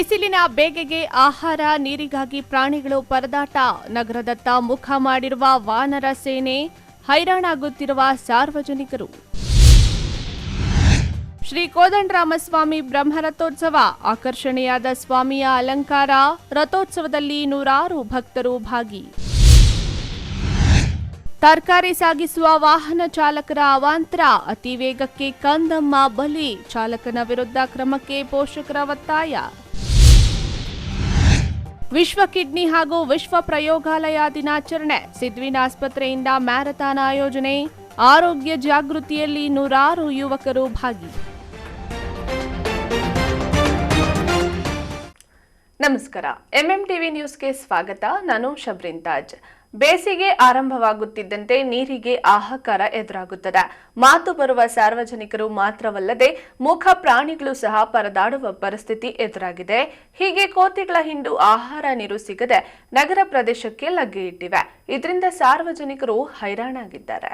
ಬಿಸಿಲಿನ ಬೇಗೆಗೆ ಆಹಾರ ನೀರಿಗಾಗಿ ಪ್ರಾಣಿಗಳು ಪರದಾಟ. ನಗರದತ್ತ ಮುಖ ಮಾಡಿರುವ ವಾನರ ಸೇನೆ, ಹೈರಾಣಾಗುತ್ತಿರುವ ಸಾರ್ವಜನಿಕರು. ಶ್ರೀ ಕೋದಂಡರಾಮಸ್ವಾಮಿ ಬ್ರಹ್ಮರಥೋತ್ಸವ, ಆಕರ್ಷಣೆಯಾದ ಸ್ವಾಮಿಯ ಅಲಂಕಾರ. ರಥೋತ್ಸವದಲ್ಲಿ ನೂರಾರು ಭಕ್ತರು ಭಾಗಿ. ತರಕಾರಿ ಸಾಗಿಸುವ ವಾಹನ ಚಾಲಕರ ಅವಾಂತರ, ಅತಿ ವೇಗಕ್ಕೆ ಕಂದಮ್ಮ ಬಲಿ. ಚಾಲಕನ ವಿರುದ್ಧ ಕ್ರಮಕ್ಕೆ ಪೋಷಕರ ಒತ್ತಾಯ. ವಿಶ್ವ ಕಿಡ್ನಿ ಹಾಗೂ ವಿಶ್ವ ಪ್ರಯೋಗಾಲಯ ದಿನಾಚರಣೆ, ಸಿದ್ವಿನ್ ಆಸ್ಪತ್ರೆಯಿಂದ ಮ್ಯಾರಥಾನ್ ಆಯೋಜನೆ. ಆರೋಗ್ಯ ಜಾಗೃತಿಯಲ್ಲಿ ನೂರಾರು ಯುವಕರು ಭಾಗಿ. ನಮಸ್ಕಾರ, ಎಂಎಂಟಿವಿ ನ್ಯೂಸ್ಗೆ ಸ್ವಾಗತ. ನಾನು ಶಬ್ರಿನ್ ತಾಜ್. ಬೇಸಿಗೆ ಆರಂಭವಾಗುತ್ತಿದ್ದಂತೆ ನೀರಿಗೆ ಹಾಹಾಕಾರ ಎದುರಾಗುತ್ತದೆ. ಮಾತು ಬರುವ ಸಾರ್ವಜನಿಕರು ಮಾತ್ರವಲ್ಲದೆ ಮೂಕ ಪ್ರಾಣಿಗಳು ಸಹ ಪರದಾಡುವ ಪರಿಸ್ಥಿತಿ ಎದುರಾಗಿದೆ. ಹೀಗೆ ಕೋತಿಗಳ ಹಿಂಡು ಆಹಾರ ನೀರು ಸಿಗದೆ ನಗರ ಪ್ರದೇಶಕ್ಕೆ ಲಗ್ಗೆ ಇಟ್ಟಿವೆ. ಇದರಿಂದ ಸಾರ್ವಜನಿಕರು ಹೈರಾಣಾಗಿದ್ದಾರೆ.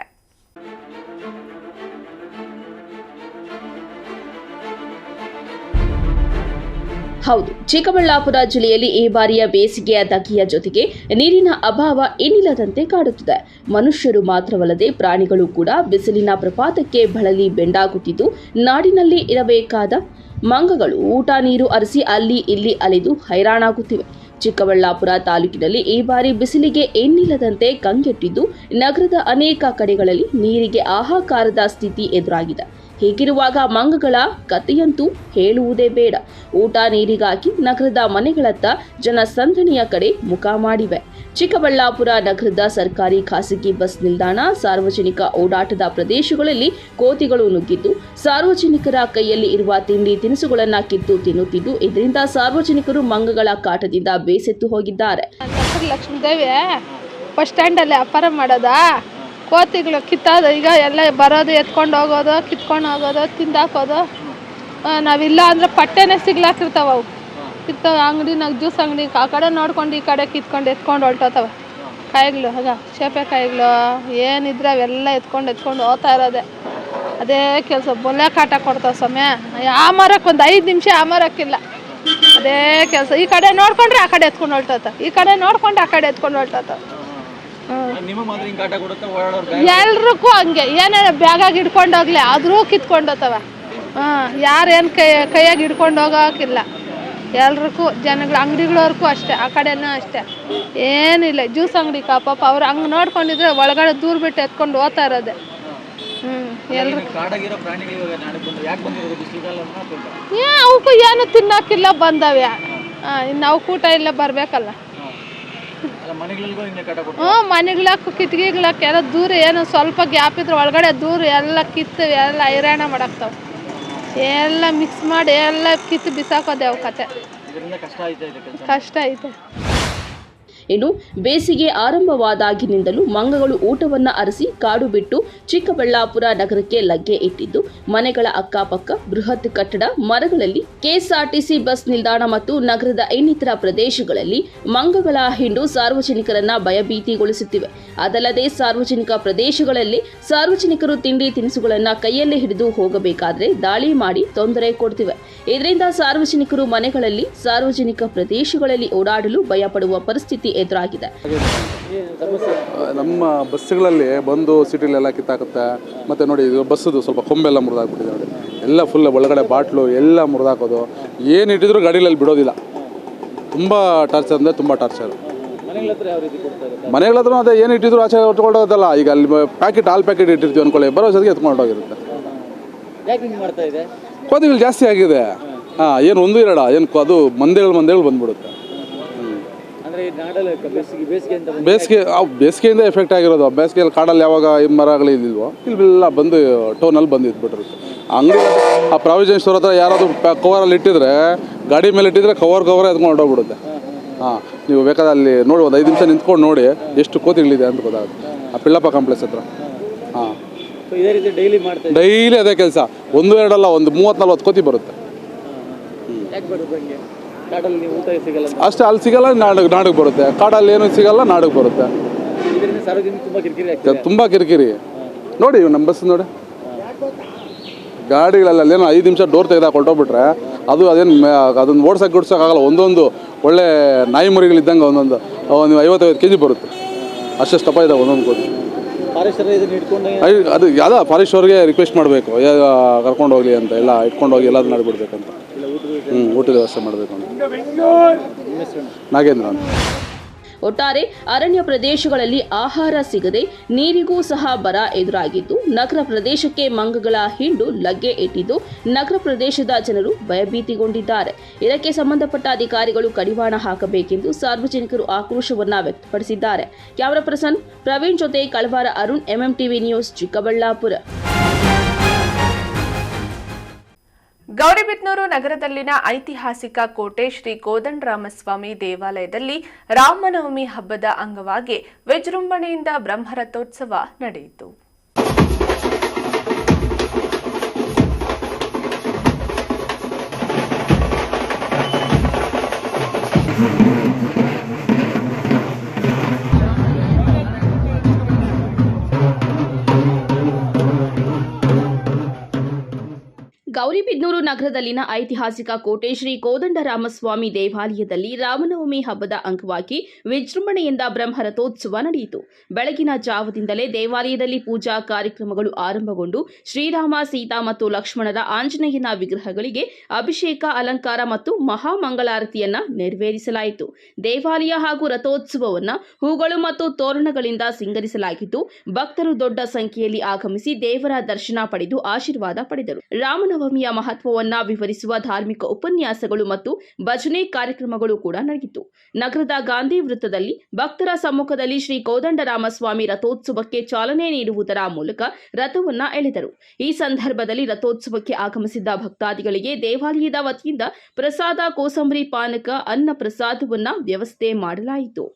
ಹೌದು, ಚಿಕ್ಕಬಳ್ಳಾಪುರ ಜಿಲ್ಲೆಯಲ್ಲಿ ಈ ಬಾರಿಯ ಬೇಸಿಗೆಯ ಧಗೆಯ ಜೊತೆಗೆ ನೀರಿನ ಅಭಾವ ಇನ್ನಿಲ್ಲದಂತೆ ಕಾಡುತ್ತಿದೆ. ಮನುಷ್ಯರು ಮಾತ್ರವಲ್ಲದೆ ಪ್ರಾಣಿಗಳು ಕೂಡ ಬಿಸಿಲಿನ ಪ್ರಪಾತಕ್ಕೆ ಬಳಲಿ ಬೆಂಡಾಗುತ್ತಿದ್ದು, ನಾಡಿನಲ್ಲಿ ಇರಬೇಕಾದ ಮಂಗಗಳು ಊಟ ನೀರು ಅರಸಿ ಅಲ್ಲಿ ಇಲ್ಲಿ ಅಲೆದು ಹೈರಾಣಾಗುತ್ತಿವೆ. ಚಿಕ್ಕಬಳ್ಳಾಪುರ ತಾಲೂಕಿನಲ್ಲಿ ಈ ಬಾರಿ ಬಿಸಿಲಿಗೆ ಎನ್ನಿಲ್ಲದಂತೆ ಕಂಗೆಟ್ಟಿದ್ದು, ನಗರದ ಅನೇಕ ಕಡೆಗಳಲ್ಲಿ ನೀರಿಗೆ ಹಾಹಾಕಾರದ ಸ್ಥಿತಿ ಎದುರಾಗಿದೆ. ಹೀಗಿರುವಾಗ ಮಂಗಗಳ ಕಥೆಯಂತೂ ಹೇಳುವುದೇ ಬೇಡ. ಊಟ ನೀರಿಗಾಗಿ ನಗರದ ಮನೆಗಳತ್ತ ಜನಸಂದಣಿಯ ಕಡೆ ಮುಖ ಮಾಡಿವೆ. ಚಿಕ್ಕಬಳ್ಳಾಪುರ ನಗರದ ಸರ್ಕಾರಿ ಖಾಸಗಿ ಬಸ್ ನಿಲ್ದಾಣ, ಸಾರ್ವಜನಿಕ ಓಡಾಟದ ಪ್ರದೇಶಗಳಲ್ಲಿ ಕೋತಿಗಳು ನುಗ್ಗಿದ್ದು, ಸಾರ್ವಜನಿಕರ ಕೈಯಲ್ಲಿ ಇರುವ ತಿಂಡಿ ತಿನಿಸುಗಳನ್ನು ಕಿತ್ತು ತಿನ್ನುತ್ತಿದ್ದು, ಇದರಿಂದ ಸಾರ್ವಜನಿಕರು ಮಂಗಗಳ ಕಾಟದಿಂದ ಬೇಸತ್ತು ಹೋಗಿದ್ದಾರೆ. ಲಕ್ಷ್ಮೀದೇವಿ ಬಸ್ ಸ್ಟ್ಯಾಂಡಲ್ಲಿ ವ್ಯಾಪಾರ ಮಾಡೋದಾ, ಕೋತಿಗಳು ಕಿತ್ತೋದು, ಈಗ ಎಲ್ಲ ಬರೋದು, ಎತ್ಕೊಂಡು ಹೋಗೋದು, ಕಿತ್ಕೊಂಡು ಹೋಗೋದು, ತಿಂದಾಕೋದು. ನಾವಿಲ್ಲ ಅಂದರೆ ಪಟ್ಟೆನೇ ಸಿಗ್ಲಾಕಿರ್ತಾವೆ. ಅವು ಕಿತ್ತೋ ಅಂಗಡಿನಾಗ ಜ್ಯೂಸ್ ಅಂಗಡಿ ಆ ಕಡೆ ನೋಡ್ಕೊಂಡು ಈ ಕಡೆ ಕಿತ್ಕೊಂಡು ಎತ್ಕೊಂಡು ಹೊಲ್ಟೋತವೆ. ಕಾಯಿಗಳು ಆಗ ಸೇಪೆ ಕಾಯಿಗಳು ಏನಿದ್ರೆ ಅವೆಲ್ಲ ಎತ್ಕೊಂಡು ಹೋಗ್ತಾ ಇರೋದೆ. ಅದೇ ಕೆಲಸ. ಬೊಲೆ ಕಾಟ ಕೊಡ್ತಾವೆ ಸಮಯ. ಆ ಮರಕ್ಕೆ ಒಂದು 5 ನಿಮಿಷ ಆ ಮರಕ್ಕಿಲ್ಲ. ಅದೇ ಕೆಲಸ. ಈ ಕಡೆ ನೋಡ್ಕೊಂಡ್ರೆ ಆ ಕಡೆ ಎತ್ಕೊಂಡು ಹೊಲ್ಟೋತ, ಈ ಕಡೆ ನೋಡ್ಕೊಂಡ್ರೆ ಆ ಕಡೆ ಎತ್ಕೊಂಡು ಹೊಲ್ಟೋತ. ಎಲ್ರಿಗೂ ಹಂಗೆ. ಏನೇನು ಬ್ಯಾಗಾಗಿ ಹಿಡ್ಕೊಂಡು ಹೋಗ್ಲಿ ಆದರೂ ಕಿತ್ಕೊಂಡೋತವ. ಯಾರೇನು ಕೈಯಾಗಿ ಹಿಡ್ಕೊಂಡು ಹೋಗೋಕಿಲ್ಲ. ಎಲ್ರಿಗೂ ಜನಗಳು, ಅಂಗಡಿಗಳವ್ರಿಗೂ ಅಷ್ಟೇ, ಆ ಕಡೆನೂ ಅಷ್ಟೇ. ಏನಿಲ್ಲ. ಜ್ಯೂಸ್ ಅಂಗಡಿ ಪಾಪ ಅವ್ರು ಹಂಗೆ ನೋಡ್ಕೊಂಡಿದ್ರೆ ಒಳಗಡೆ ದೂರ ಬಿಟ್ಟು ಎತ್ಕೊಂಡು ಹೋಗ್ತಾ ಇರೋದೆ. ಅವಕ್ಕೂ ಏನು ತಿನ್ನೋಕಿಲ್ಲ ಬಂದವೆ. ಇನ್ನು ಅವಕ್ಕೆ ಊಟ ಇಲ್ಲ ಬರಬೇಕಲ್ಲ. ಮನೆಗಳಕ್ಕೂ ಕಿಟಕಿಗಳಕ್ಕೆ ಎಲ್ಲ ದೂರ, ಏನು ಸ್ವಲ್ಪ ಗ್ಯಾಪ್ ಇದ್ರೆ ಒಳಗಡೆ ದೂರ ಎಲ್ಲ ಕಿತ್ತು ಎಲ್ಲ ಹೈರಾಣ ಮಾಡಾಕ್ತಾವೆ. ಎಲ್ಲ ಮಿಕ್ಸ್ ಮಾಡಿ ಎಲ್ಲ ಕಿತ್ತು ಬಿಸಾಕೋದೆ. ಅವು ಕತೆ ಕಷ್ಟ ಐತೆ. ಇನ್ನು ಬೇಸಿಗೆ ಆರಂಭವಾದಾಗಿನಿಂದಲೂ ಮಂಗಗಳು ಊಟವನ್ನ ಅರಸಿ ಕಾಡು ಬಿಟ್ಟು ಚಿಕ್ಕಬಳ್ಳಾಪುರ ನಗರಕ್ಕೆ ಲಗ್ಗೆ ಇಟ್ಟಿದ್ದು, ಮನೆಗಳ ಅಕ್ಕಪಕ್ಕ ಬೃಹತ್ ಕಟ್ಟಡ, ಮರಗಳಲ್ಲಿ, ಕೆಎಸ್ಆರ್ಟಿಸಿ ಬಸ್ ನಿಲ್ದಾಣ ಮತ್ತು ನಗರದ ಇನ್ನಿತರ ಪ್ರದೇಶಗಳಲ್ಲಿ ಮಂಗಗಳ ಹಿಂಡು ಸಾರ್ವಜನಿಕರನ್ನ ಭಯಭೀತಿಗೊಳಿಸುತ್ತಿವೆ. ಅದಲ್ಲದೆ ಸಾರ್ವಜನಿಕ ಪ್ರದೇಶಗಳಲ್ಲಿ ಸಾರ್ವಜನಿಕರು ತಿಂಡಿ ತಿನಿಸುಗಳನ್ನ ಕೈಯಲ್ಲಿ ಹಿಡಿದು ಹೋಗಬೇಕಾದ್ರೆ ದಾಳಿ ಮಾಡಿ ತೊಂದರೆ ಕೊಡ್ತಿವೆ. ಇದರಿಂದ ಸಾರ್ವಜನಿಕರು ಮನೆಗಳಲ್ಲಿ, ಸಾರ್ವಜನಿಕ ಪ್ರದೇಶಗಳಲ್ಲಿ ಓಡಾಡಲು ಭಯಪಡುವ ಪರಿಸ್ಥಿತಿ ಎದುರಾಗಿದೆ. ನಮ್ಮ ಬಸ್ಸುಗಳಲ್ಲಿ ಬಂದು ಸಿಟಿಲೆಲ್ಲ ಕಿತ್ತಾಕುತ್ತೆ. ಮತ್ತು ನೋಡಿ, ಇದು ಬಸ್ಸದು ಸ್ವಲ್ಪ ಕೊಂಬೆಲ್ಲ ಮುರಿದಾಕ್ಬಿಟ್ಟಿದೆ ನೋಡಿ. ಎಲ್ಲ ಫುಲ್ ಒಳಗಡೆ ಬಾಟ್ಲು ಎಲ್ಲ ಮುರಿದಾಕೋದು. ಏನು ಇಟ್ಟಿದ್ರು ಗಾಡಿಗಳಲ್ಲಿ ಬಿಡೋದಿಲ್ಲ. ತುಂಬ ಟಾರ್ಚರ್ ಅಂದರೆ ತುಂಬ ಟಾರ್ಚರ್. ಮನೆಗಳ ಹತ್ರ ಅದೇ ಏನು ಇಟ್ಟಿದ್ರು ಆಚೆ ಹೊಟ್ಕೊಳ್ಳೋದಲ್ಲ. ಈಗ ಅಲ್ಲಿ ಪ್ಯಾಕೆಟ್ ಹಾಲು ಪ್ಯಾಕೆಟ್ ಇಟ್ಟಿರ್ತೀವಿ ಅಂದ್ಕೊಳ್ಳಿ, ಬರೋ ಸರಿಗೆ ಎತ್ಕೊಂಡು ಹೋಗಿರುತ್ತೆ. ಕೋತಿಗಳು ಜಾಸ್ತಿ ಆಗಿದೆ. ಏನು 1-2 ಏನು ಅದು ಮಂದಿಗಳು ಬಂದ್ಬಿಡುತ್ತೆ. ಬೇಸಿಗೆಯಿಂದ ಎಫೆಕ್ಟ್ ಆಗಿರೋದು. ಬೇಸಿಗೆಯಲ್ಲಿ ಕಾಡಲ್ಲಿ ಯಾವಾಗ ಈ ಮರಗಳು ಇಲ್ವೋ ಇಲ್ಲೆಲ್ಲ ಬಂದು ಟೌನಲ್ಲಿ ಬಂದು ಇದ್ಬಿಟ್ಟಿರುತ್ತೆ. ಅಂಗಡಿ ಆ ಪ್ರಾವಿಷನ್ ಸ್ಟೋರ್ ಹತ್ರ ಯಾರಾದರೂ ಕವರಲ್ಲಿ ಇಟ್ಟಿದ್ರೆ, ಗಾಡಿ ಮೇಲೆ ಇಟ್ಟಿದ್ರೆ ಕವರ್ ಎತ್ಕೊಂಡು ಹೊರಟೋಗ್ಬಿಡುತ್ತೆ. ನೀವು ಬೇಕಾದ್ರೆ ಅಲ್ಲಿ ನೋಡಿ, ಒಂದು 5 ನಿಮಿಷ ನಿಂತ್ಕೊಂಡು ನೋಡಿ ಎಷ್ಟು ಕೋತಿಗಳಿದೆ ಅಂತ ಗೊತ್ತಾಗುತ್ತೆ. ಆ ಪಿಳ್ಳಪ್ಪ ಕಾಂಪ್ಲೆಕ್ಸ್ ಹತ್ರ. ಡೈಲಿ ಅದೇ ಕೆಲಸ. 1-2 ಅಲ್ಲ, ಒಂದು 30-40 ಕೋತಿ ಬರುತ್ತೆ ಅಷ್ಟೇ. ಅಲ್ಲಿ ಸಿಗಲ್ಲ, ನಾಡಿಗೆ ಬರುತ್ತೆ. ಕಾಡಲ್ಲಿ ಏನು ಸಿಗಲ್ಲ, ನಾಡಿಗೆ ಬರುತ್ತೆ. ತುಂಬ ಕಿರಿಕಿರಿ. ನೋಡಿ ನಮ್ಮ ಬಸ್ ನೋಡಿ, ಗಾಡಿಗಳೆಲ್ಲ ಏನೋ 5 ನಿಮಿಷ ಡೋರ್ ತೆಗೆದಾಕ ಹೊರಟೋಗ್ಬಿಟ್ರೆ ಅದು ಅದನ್ನು ಓಡ್ಸೋಕೆ ಗಿಡ್ಸೋಕ್ಕಾಗಲ್ಲ. ಒಂದೊಂದು ಒಳ್ಳೆ ನಾಯಿ ಮರಿಗಳಿದ್ದಂಗೆ ಒಂದೊಂದು 50 kg ಬರುತ್ತೆ, ಅಷ್ಟು ದಪ್ಪ ಇದ್ದಾವೆ ಒಂದೊಂದು ಕೋತಿ. ಅದು ಯಾವುದೋ ಫಾರೆಸ್ಟ್ ಅವ್ರಿಗೆ ರಿಕ್ವೆಸ್ಟ್ ಮಾಡಬೇಕು, ಕರ್ಕೊಂಡು ಹೋಗಲಿ ಅಂತ, ಎಲ್ಲ ಇಟ್ಕೊಂಡು ಹೋಗಿ ಎಲ್ಲದನ್ನ ಮಾಡಿಬಿಡ್ಬೇಕಂತ. ಊಟದ ವ್ಯವಸ್ಥೆ ಮಾಡಬೇಕು ಅಂತ. ನಾಗೇಂದ್ರ ಅಂತ. ಒಟ್ಟಾರೆ ಅರಣ್ಯ ಪ್ರದೇಶಗಳಲ್ಲಿ ಆಹಾರ ಸಿಗದೆ ನೀರಿಗೂ ಸಹ ಬರ ಎದುರಾಗಿದ್ದು, ನಗರ ಪ್ರದೇಶಕ್ಕೆ ಮಂಗಗಳ ಹಿಂಡು ಲಗ್ಗೆ ಇಟ್ಟಿದ್ದು ನಗರ ಪ್ರದೇಶದ ಜನರು ಭಯಭೀತಿಗೊಂಡಿದ್ದಾರೆ. ಇದಕ್ಕೆ ಸಂಬಂಧಪಟ್ಟ ಅಧಿಕಾರಿಗಳು ಕಡಿವಾಣ ಹಾಕಬೇಕೆಂದು ಸಾರ್ವಜನಿಕರು ಆಕ್ರೋಶವನ್ನ ವ್ಯಕ್ತಪಡಿಸಿದ್ದಾರೆ. ಕ್ಯಾಮರಾ ಪರ್ಸನ್ ಪ್ರವೀಣ್ ಜೊತೆ ಕಳವಾರ ಅರುಣ್, ಎಂಎಂಟಿವಿ ನ್ಯೂಸ್, ಚಿಕ್ಕಬಳ್ಳಾಪುರ. ಗೌರಿಬಿದನೂರು ನಗರದಲ್ಲಿನ ಐತಿಹಾಸಿಕ ಕೋಟೆ ಶ್ರೀ ಕೋದಂಡರಾಮಸ್ವಾಮಿ ದೇವಾಲಯದಲ್ಲಿ ರಾಮನವಮಿ ಹಬ್ಬದ ಅಂಗವಾಗಿ ವಿಜೃಂಭಣೆಯಿಂದ ಬ್ರಹ್ಮರಥೋತ್ಸವ ನಡೆಯಿತು. ಗೌರಿಬಿದನೂರು ನಗರದಲ್ಲಿನ ಐತಿಹಾಸಿಕ ಕೋಟೆ ಶ್ರೀ ಕೋದಂಡರಾಮಸ್ವಾಮಿ ದೇವಾಲಯದಲ್ಲಿ ರಾಮನವಮಿ ಹಬ್ಬದ ಅಂಗವಾಗಿ ವಿಜೃಂಭಣೆಯಿಂದ ಬ್ರಹ್ಮರಥೋತ್ಸವ ನಡೆಯಿತು. ಬೆಳಗಿನ ಜಾವದಿಂದಲೇ ದೇವಾಲಯದಲ್ಲಿ ಪೂಜಾ ಕಾರ್ಯಕ್ರಮಗಳು ಆರಂಭಗೊಂಡು ಶ್ರೀರಾಮ, ಸೀತಾ ಮತ್ತು ಲಕ್ಷ್ಮಣರ ಆಂಜನೇಯನ ವಿಗ್ರಹಗಳಿಗೆ ಅಭಿಷೇಕ, ಅಲಂಕಾರ ಮತ್ತು ಮಹಾಮಂಗಳಾರತಿಯನ್ನ ನೆರವೇರಿಸಲಾಯಿತು. ದೇವಾಲಯ ಹಾಗೂ ರಥೋತ್ಸವವನ್ನು ಹೂಗಳು ಮತ್ತು ತೋರಣಗಳಿಂದ ಸಿಂಗರಿಸಲಾಗಿದ್ದು, ಭಕ್ತರು ದೊಡ್ಡ ಸಂಖ್ಯೆಯಲ್ಲಿ ಆಗಮಿಸಿ ದೇವರ ದರ್ಶನ ಪಡೆದು ಆಶೀರ್ವಾದ ಪಡೆದರು. ರಾಮನವಮಿಯ ಮಹತ್ವವನ್ನ ವಿವರಿಸುವ ಧಾರ್ಮಿಕ ಉಪನ್ಯಾಸಗಳು ಮತ್ತು ಭಜನೆ ಕಾರ್ಯಕ್ರಮಗಳು ಕೂಡ ನಡೆಯಿತು. ನಗರದ ಗಾಂಧಿ ವೃತ್ತದಲ್ಲಿ ಭಕ್ತರ ಸಮ್ಮುಖದಲ್ಲಿ ಶ್ರೀ ಕೋದಂಡರಾಮಸ್ವಾಮಿ ರಥೋತ್ಸವಕ್ಕೆ ಚಾಲನೆ ನೀಡುವುದರ ಮೂಲಕ ರಥವನ್ನ ಎಳೆದರು. ಈ ಸಂದರ್ಭದಲ್ಲಿ ರಥೋತ್ಸವಕ್ಕೆ ಆಗಮಿಸಿದ್ದ ಭಕ್ತಾದಿಗಳಿಗೆ ದೇವಾಲಯದ ವತಿಯಿಂದ ಪ್ರಸಾದ, ಕೋಸಂಬರಿ, ಪಾನಕ, ಅನ್ನ ಪ್ರಸಾದವನ್ನ ವ್ಯವಸ್ಥೆ ಮಾಡಲಾಯಿತು.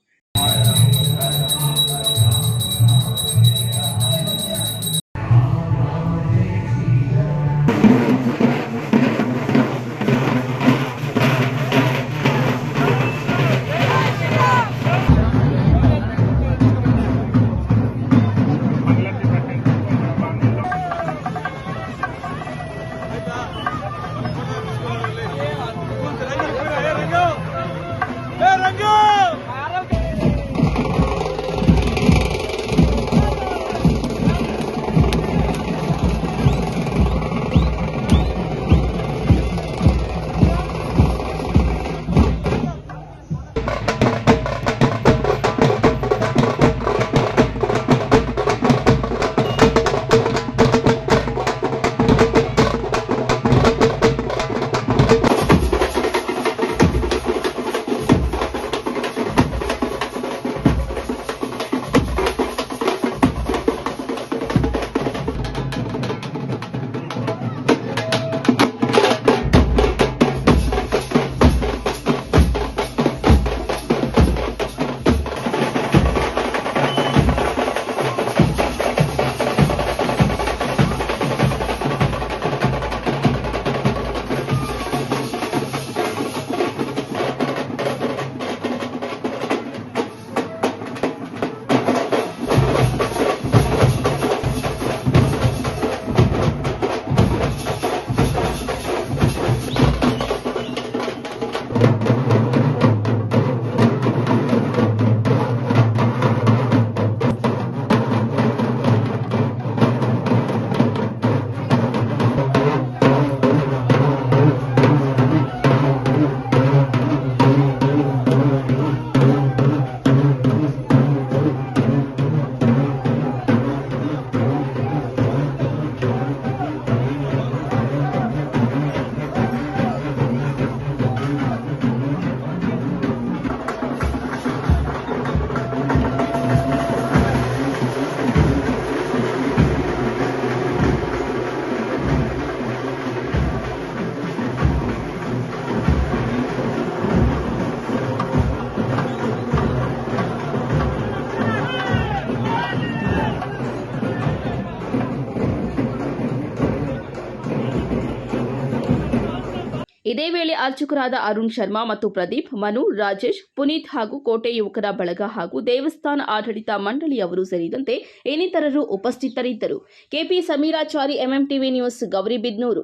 ಇದೇ ವೇಳೆ ಅರ್ಚಕರಾದ ಅರುಣ್ ಶರ್ಮಾ ಮತ್ತು ಪ್ರದೀಪ್, ಮನು, ರಾಜೇಶ್, ಪುನೀತ್ ಹಾಗೂ ಕೋಟೆ ಯುವಕರ ಬಳಗ ಹಾಗೂ ದೇವಸ್ಥಾನ ಆಡಳಿತ ಮಂಡಳಿಯವರು ಸೇರಿದಂತೆ ಇನ್ನಿತರರು ಉಪಸ್ಥಿತರಿದ್ದರು. KP Samirachari, MMTV news, Gauribidanur.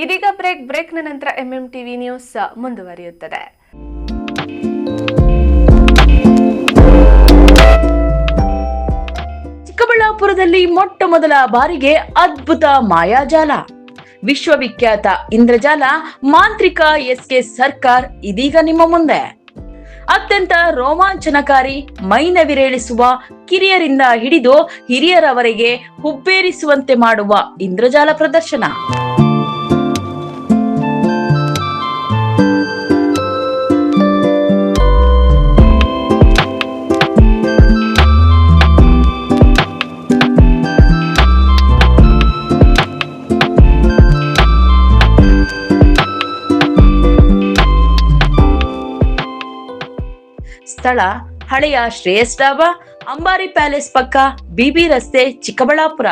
ಇದೀಗ ಬ್ರೇಕ್ನ ನಂತರ MMTV ನ್ಯೂಸ್ ಮುಂದುವರಿಯುತ್ತದೆ. ಚಿಕ್ಕಬಳ್ಳಾಪುರದಲ್ಲಿ ಮೊಟ್ಟ ಮೊದಲ ಬಾರಿಗೆ ಅದ್ಭುತ ಮಾಯಾಜಾಲ. ವಿಶ್ವವಿಖ್ಯಾತ ಇಂದ್ರಜಾಲ ಮಾಂತ್ರಿಕ SK ಸರ್ಕಾರ್ ಇದೀಗ ನಿಮ್ಮ ಮುಂದೆ. ಅತ್ಯಂತ ರೋಮಾಂಚನಕಾರಿ, ಮೈನವಿರೇಳಿಸುವ, ಕಿರಿಯರಿಂದ ಹಿಡಿದು ಹಿರಿಯರವರೆಗೆ ಹುಬ್ಬೇರಿಸುವಂತೆ ಮಾಡುವ ಇಂದ್ರಜಾಲ ಪ್ರದರ್ಶನ. ಸ್ಥಳ ಹಳೆಯ ಶ್ರೇಯಸ್ ಡಾಬಾ, ಅಂಬಾರಿ ಪ್ಯಾಲೇಸ್ ಪಕ್ಕ, BB ರಸ್ತೆ, ಚಿಕ್ಕಬಳ್ಳಾಪುರ.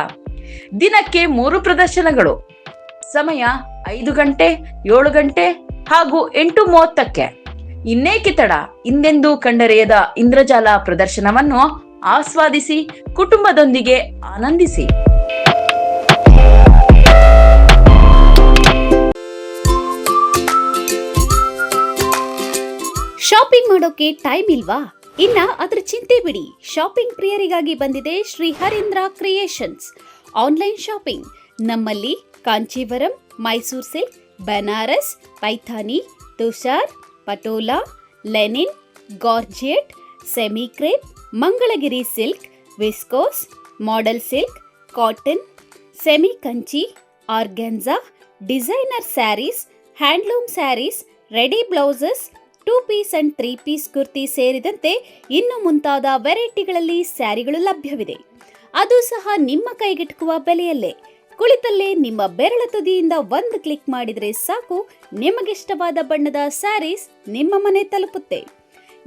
ದಿನಕ್ಕೆ 3 ಪ್ರದರ್ಶನಗಳು. ಸಮಯ 5 ಗಂಟೆ, 7 ಗಂಟೆ ಹಾಗೂ 8:30ಕ್ಕೆ. ಇನ್ನೇಕೆ ತಡ? ಹಿಂದೆಂದೂ ಕಂಡರಿಯದ ಇಂದ್ರಜಾಲ ಪ್ರದರ್ಶನವನ್ನು ಆಸ್ವಾದಿಸಿ ಕುಟುಂಬದೊಂದಿಗೆ ಆನಂದಿಸಿ. ಶಾಪಿಂಗ್ ಮಾಡೋಕೆ ಟೈಮ್ ಇಲ್ವಾ? ಇನ್ನ ಅದ್ರ ಚಿಂತೆ ಬಿಡಿ. ಶಾಪಿಂಗ್ ಪ್ರಿಯರಿಗಾಗಿ ಬಂದಿದೆ Shri Harindra creations online shopping. ನಮ್ಮಲ್ಲಿ Kanjeevaram, Mysuru silk, Banaras, Paithani, Tussar, Patola, linen, georgette, semi crepe, Mangalagiri silk, viscose, modal silk, cotton, semi Kanchi, organza, designer sarees, handloom sarees, ready blouses, 2 piece and 3 piece kurti ಸೇರಿದಂತೆ ಇನ್ನು ಮುಂತಾದ ವೆರೈಟಿಗಳಲ್ಲಿ ಸ್ಯಾರಿಗಳು ಲಭ್ಯವಿದೆ. ಅದು ಸಹ ನಿಮ್ಮ ಕೈಗೆಟುಕುವ ಬೆಲೆಯಲ್ಲೇ. ಕುಳಿತಲ್ಲೇ ನಿಮ್ಮ ಬೆರಳ ತುದಿಯಿಂದ ಒಂದು ಕ್ಲಿಕ್ ಮಾಡಿದರೆ ಸಾಕು, ನಿಮಗಿಷ್ಟವಾದ ಬಣ್ಣದ ಸ್ಯಾರೀಸ್ ನಿಮ್ಮ ಮನೆ ತಲುಪುತ್ತೆ.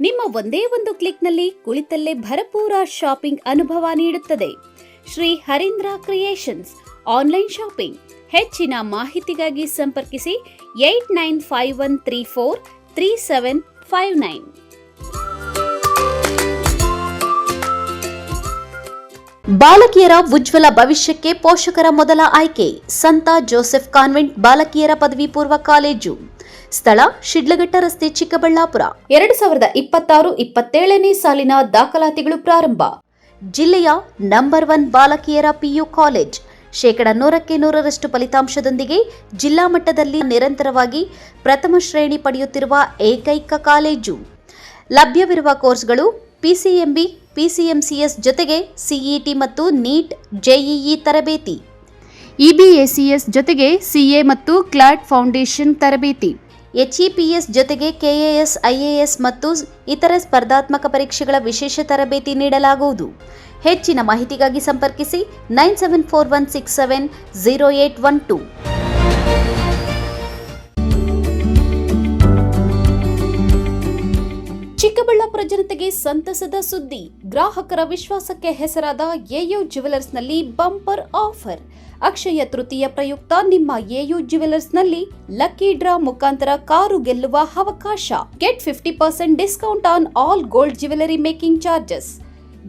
ನಿಮ್ಮ ಒಂದೇ ಒಂದು ಕ್ಲಿಕ್ನಲ್ಲಿ ಕುಳಿತಲ್ಲೇ ಭರಪೂರ ಶಾಪಿಂಗ್ ಅನುಭವ ನೀಡುತ್ತದೆ. Shri Harindra creations online shopping. ಹೆಚ್ಚಿನ ಮಾಹಿತಿಗಾಗಿ ಸಂಪರ್ಕಿಸಿ 8951343759. ಬಾಲಕಿಯರ ಉಜ್ವಲ ಭವಿಷ್ಯಕ್ಕೆ ಪೋಷಕರ ಮೊದಲ ಆಯ್ಕೆ ಸಂತ ಜೋಸೆಫ್ ಕಾನ್ವೆಂಟ್ ಬಾಲಕಿಯರ ಪದವಿ ಪೂರ್ವ ಕಾಲೇಜು. ಸ್ಥಳ ಶಿಡ್ಲಘಟ್ಟ ರಸ್ತೆ, ಚಿಕ್ಕಬಳ್ಳಾಪುರ. 2026-27ನೇ ಸಾಲಿನ ದಾಖಲಾತಿಗಳು ಪ್ರಾರಂಭ. ಜಿಲ್ಲೆಯ ನಂಬರ್ 1 ಬಾಲಕಿಯರ PU ಕಾಲೇಜ್. 100% ಫಲಿತಾಂಶದೊಂದಿಗೆ ಜಿಲ್ಲಾ ಮಟ್ಟದಲ್ಲಿ ನಿರಂತರವಾಗಿ ಪ್ರಥಮ ಶ್ರೇಣಿ ಪಡೆಯುತ್ತಿರುವ ಏಕೈಕ ಕಾಲೇಜು. ಲಭ್ಯವಿರುವ ಕೋರ್ಸ್ಗಳು PCMB, PCMCS ಜೊತೆಗೆ CET ಮತ್ತು NEET, JEE ತರಬೇತಿ. EBACS ಜೊತೆಗೆ CA ಮತ್ತು CLAT ಫೌಂಡೇಶನ್ ತರಬೇತಿ. HEPS ಜೊತೆಗೆ KAS, IAS ಮತ್ತು ಇತರೆ ಸ್ಪರ್ಧಾತ್ಮಕ ಪರೀಕ್ಷೆಗಳ ವಿಶೇಷ ತರಬೇತಿ ನೀಡಲಾಗುವುದು. ಹೆಚ್ಚಿನ ಮಾಹಿತಿಗಾಗಿ ಸಂಪರ್ಕಿಸಿ 9741670812. ಚಿಕ್ಕಬಳ್ಳಾಪುರ ಜನತೆಗೆ ಸಂತಸದ ಸುದ್ದಿ. ಗ್ರಾಹಕರ ವಿಶ್ವಾಸಕ್ಕೆ ಹೆಸರಾದ AU ಜ್ಯುವೆಲರ್ಸ್ನಲ್ಲಿ bumper offer. Akshaya Tritiya ಪ್ರಯುಕ್ತ ನಿಮ್ಮ AU ಜ್ಯುವೆಲರ್ಸ್ನಲ್ಲಿ ಲಕ್ಕಿ ಡ್ರಾ ಮುಖಾಂತರ ಕಾರು ಗೆಲ್ಲುವ ಅವಕಾಶ. Get 50% discount on all gold jewellery making charges.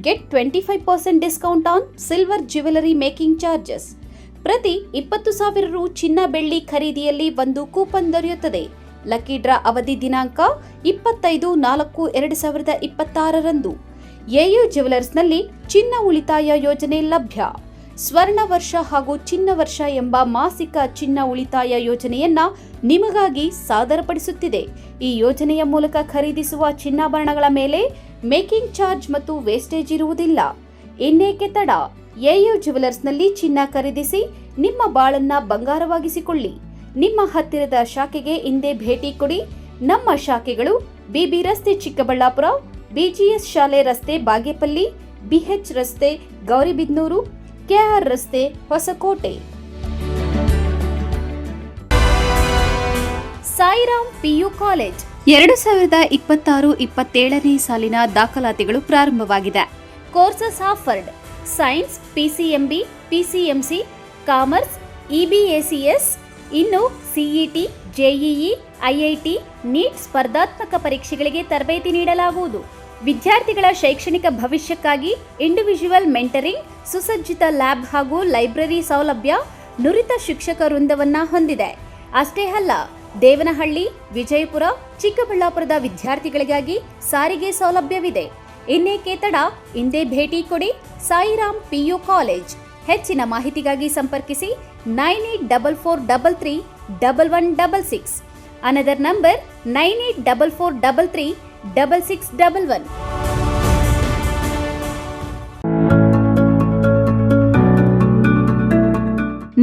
Get 25% discount on silver jewellery making charges. ಪ್ರತಿ 20,000 ರು ಚಿನ್ನ ಬೆಳ್ಳಿ ಖರೀದಿಯಲ್ಲಿ ಒಂದು ಕೂಪನ್ ದೊರೆಯುತ್ತದೆ. ಲಕ್ಕಿ ಡ್ರಾ ಅವಧಿ ದಿನಾಂಕ 25/4/2026 AU ಜ್ಯುವೆಲರ್ಸ್ನಲ್ಲಿ ಚಿನ್ನ ಉಳಿತಾಯ ಯೋಜನೆ ಲಭ್ಯ. ಸ್ವರ್ಣ ವರ್ಷ ಹಾಗೂ ಚಿನ್ನ ವರ್ಷ ಎಂಬ ಮಾಸಿಕ ಚಿನ್ನ ಉಳಿತಾಯ ಯೋಜನೆಯನ್ನ ನಿಮಗಾಗಿ ಸಾದರಪಡಿಸುತ್ತಿದೆ. ಈ ಯೋಜನೆಯ ಮೂಲಕ ಖರೀದಿಸುವ ಚಿನ್ನಾಭರಣಗಳ ಮೇಲೆ ಮೇಕಿಂಗ್ ಚಾರ್ಜ್ ಮತ್ತು ವೇಸ್ಟೇಜ್ ಇರುವುದಿಲ್ಲ. ಇನ್ನೇಕೆ ತಡ? AU ಜ್ಯುವೆಲರ್ಸ್ನಲ್ಲಿ ಚಿನ್ನ ಖರೀದಿಸಿ ನಿಮ್ಮ ಬಾಳನ್ನ ಬಂಗಾರವಾಗಿಸಿಕೊಳ್ಳಿ. ನಿಮ್ಮ ಹತ್ತಿರದ ಶಾಖೆಗೆ ಇಂದೇ ಭೇಟಿ ಕೊಡಿ. ನಮ್ಮ ಶಾಖೆಗಳು BB ರಸ್ತೆ, ಚಿಕ್ಕಬಳ್ಳಾಪುರ, BGS ಶಾಲೆ ರಸ್ತೆ, ಬಾಗೇಪಲ್ಲಿ, BH ರಸ್ತೆ, ಗೌರಿಬಿದನೂರು, KR ರಸ್ತೆ, ಹೊಸಕೋಟೆ. Sairam PU college. 2026-27ನೇ ಸಾಲಿನ ದಾಖಲಾತಿಗಳು ಪ್ರಾರಂಭವಾಗಿದೆ. Courses offered: science, PCMB, PCMC, commerce, EBACS, ಇನ್ನು CET, JEE, IIT, NEET ಸ್ಪರ್ಧಾತ್ಮಕ ಪರೀಕ್ಷೆಗಳಿಗೆ ತರಬೇತಿ ನೀಡಲಾಗುವುದು. ವಿದ್ಯಾರ್ಥಿಗಳ ಶೈಕ್ಷಣಿಕ ಭವಿಷ್ಯಕ್ಕಾಗಿ ಇಂಡಿವಿಜುವಲ್ ಮೆಂಟರಿಂಗ್, ಸುಸಜ್ಜಿತ ಲ್ಯಾಬ್ ಹಾಗೂ ಲೈಬ್ರರಿ ಸೌಲಭ್ಯ, ನುರಿತ ಶಿಕ್ಷಕ ವೃಂದವನ್ನ ಹೊಂದಿದೆ. ಅಷ್ಟೇ ಅಲ್ಲ, ದೇವನಹಳ್ಳಿ, ವಿಜಯಪುರ, ಚಿಕ್ಕಬಳ್ಳಾಪುರದ ವಿದ್ಯಾರ್ಥಿಗಳಿಗಾಗಿ ಸಾರಿಗೆ ಸೌಲಭ್ಯವಿದೆ. ಇನ್ನೇಕೆ ತಡ, ಇಂದೇ ಭೇಟಿ ಕೊಡಿ ಸಾಯಿರಾಮ್ PU ಕಾಲೇಜ್. ಹೆಚ್ಚಿನ ಮಾಹಿತಿಗಾಗಿ ಸಂಪರ್ಕಿಸಿ 9844331166. Another number 9844336611.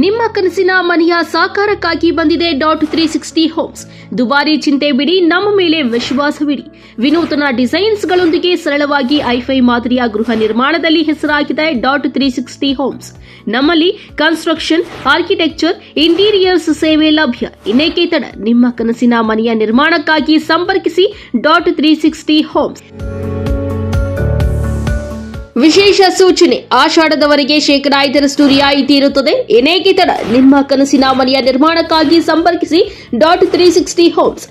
ನಿಮ್ಮ ಕನಸಿನ ಮನೆಯ ಸಾಕಾರಕ್ಕಾಗಿ ಬಂದಿದೆ .360 ಹೋಮ್ಸ್. ದುಬಾರಿ ಚಿಂತೆ ಬಿಡಿ, ನಮ್ಮ ಮೇಲೆ ವಿಶ್ವಾಸವಿಡಿ. ವಿನೂತನ ಡಿಸೈನ್ಸ್ಗಳೊಂದಿಗೆ ಸರಳವಾಗಿ ಐಫೈ ಮಾದರಿಯ ಗೃಹ ನಿರ್ಮಾಣದಲ್ಲಿ ಹೆಸರಾಗಿದೆ .360 ಹೋಮ್ಸ್. ನಮ್ಮಲ್ಲಿ ಕನ್ಸ್ಟ್ರಕ್ಷನ್, ಆರ್ಕಿಟೆಕ್ಚರ್, ಇಂಟೀರಿಯರ್ಸ್ ಸೇವೆ ಲಭ್ಯ. ಇನ್ನೇಕೆ ತಡ, ನಿಮ್ಮ ಕನಸಿನ ಮನೆಯ ನಿರ್ಮಾಣಕ್ಕಾಗಿ ಸಂಪರ್ಕಿಸಿ .360 ಹೋಮ್ಸ್. ವಿಶೇಷ ಸೂಚನೆ, ಆಷಾಢದವರೆಗೆ 5% ರಿಯಾಯಿತಿ ಇರುತ್ತದೆ. ಏನೇಕೆ ತಡ, ನಿಮ್ಮ ಕನಸಿನ ಮನೆಯ ನಿರ್ಮಾಣಕ್ಕಾಗಿ ಸಂಪರ್ಕಿಸಿ .360 ಹೋಮ್ಸ್.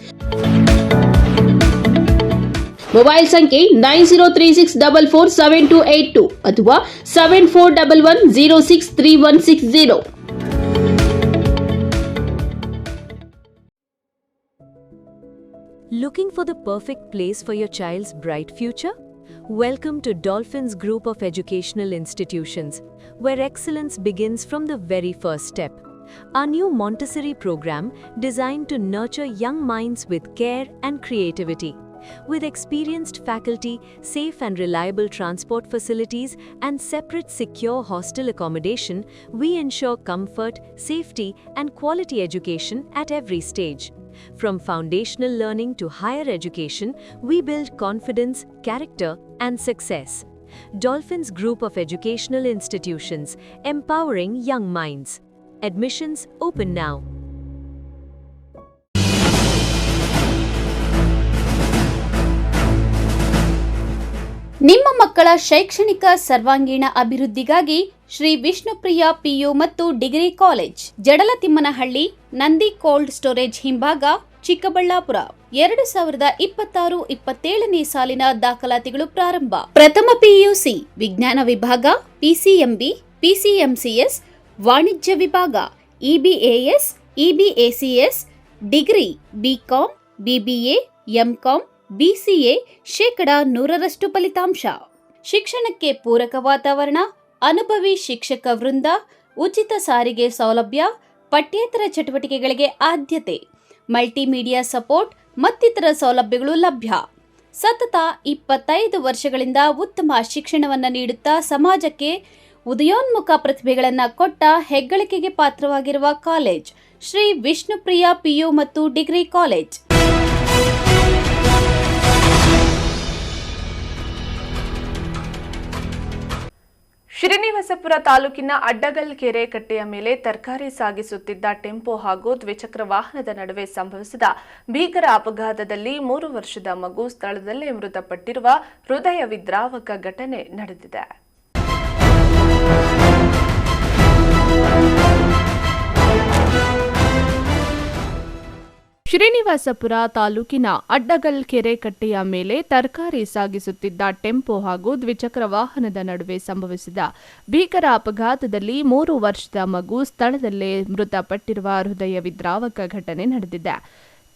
ಮೊಬೈಲ್ ಸಂಖ್ಯೆ 9036447282 ಅಥವಾ 7411063160. Looking for the perfect place for your child's bright future? Welcome to Dolphins Group of Educational Institutions, where excellence begins from the very first step. Our new Montessori program designed to nurture young minds with care and creativity. With experienced faculty, safe and reliable transport facilities, and separate secure hostel accommodation, we ensure comfort, safety, and quality education at every stage. From foundational learning to higher education, we build confidence, character, and success. Dolphins Group of Educational Institutions, empowering young minds. Admissions open now. ನಿಮ್ಮ ಮಕ್ಕಳ ಶೈಕ್ಷಣಿಕ ಸರ್ವಾಂಗೀಣ ಅಭಿವೃದ್ಧಿಗಾಗಿ Shri Vishnupriya PU ಮತ್ತು degree college, Jadalathimmanahalli, Nandi cold storage ಹಿಂಭಾಗ, ಚಿಕ್ಕಬಳ್ಳಾಪುರ. 2026-27ನೇ ಸಾಲಿನ ದಾಖಲಾತಿಗಳು ಪ್ರಾರಂಭ. ಪ್ರಥಮ PUC ವಿಜ್ಞಾನ ವಿಭಾಗ, PCMB, PCMCS, ವಾಣಿಜ್ಯ ವಿಭಾಗ, EBAS, EBACS, degree BCom, BBA, MCom, BCA 100% ಫಲಿತಾಂಶ. ಶಿಕ್ಷಣಕ್ಕೆ ಪೂರಕ ವಾತಾವರಣ, ಅನುಭವಿ ಶಿಕ್ಷಕ ವೃಂದ, ಉಚಿತ ಸಾರಿಗೆ ಸೌಲಭ್ಯ, ಪಠ್ಯೇತರ ಚಟುವಟಿಕೆಗಳಿಗೆ ಆದ್ಯತೆ, ಮಲ್ಟಿಮೀಡಿಯಾ ಸಪೋರ್ಟ್ ಮತ್ತಿತರ ಸೌಲಭ್ಯಗಳು ಲಭ್ಯ. ಸತತ 25 ವರ್ಷಗಳಿಂದ ಉತ್ತಮ ಶಿಕ್ಷಣವನ್ನು ನೀಡುತ್ತಾ ಸಮಾಜಕ್ಕೆ ಉದಯೋನ್ಮುಖ ಪ್ರತಿಭೆಗಳನ್ನು ಕೊಟ್ಟ ಹೆಗ್ಗಳಿಕೆಗೆ ಪಾತ್ರವಾಗಿರುವ ಕಾಲೇಜ್ ಶ್ರೀ ವಿಷ್ಣುಪ್ರಿಯ PU ಮತ್ತು ಡಿಗ್ರಿ ಕಾಲೇಜ್. ಶ್ರೀನಿವಾಸಪುರ ತಾಲೂಕಿನ ಅಡ್ಡಗಲ್ ಕೆರೆ ಕಟ್ಟೆಯ ಮೇಲೆ ತರಕಾರಿ ಸಾಗಿಸುತ್ತಿದ್ದ ಟೆಂಪೋ ಹಾಗೂ ದ್ವಿಚಕ್ರ ವಾಹನದ ನಡುವೆ ಸಂಭವಿಸಿದ ಭೀಕರ ಅಪಘಾತದಲ್ಲಿ 3 ವರ್ಷದ ಮಗು ಸ್ಥಳದಲ್ಲೇ ಮೃತಪಟ್ಟಿರುವ ಹೃದಯ ವಿದ್ರಾವಕ ಘಟನೆ ನಡೆದಿದೆ. ಶ್ರೀನಿವಾಸಪುರ ತಾಲೂಕಿನ ಅಡ್ಡಗಲ್ ಕೆರೆ ಕಟ್ಟೆಯ ಮೇಲೆ ತರಕಾರಿ ಸಾಗಿಸುತ್ತಿದ್ದ ಟೆಂಪೋ ಹಾಗೂ ದ್ವಿಚಕ್ರ ವಾಹನದ ನಡುವೆ ಸಂಭವಿಸಿದ ಭೀಕರ ಅಪಘಾತದಲ್ಲಿ 3 ವರ್ಷದ ಮಗು ಸ್ಥಳದಲ್ಲೇ ಮೃತಪಟ್ಟಿರುವ ಹೃದಯ ವಿದ್ರಾವಕ ಘಟನೆ ನಡೆದಿದೆ.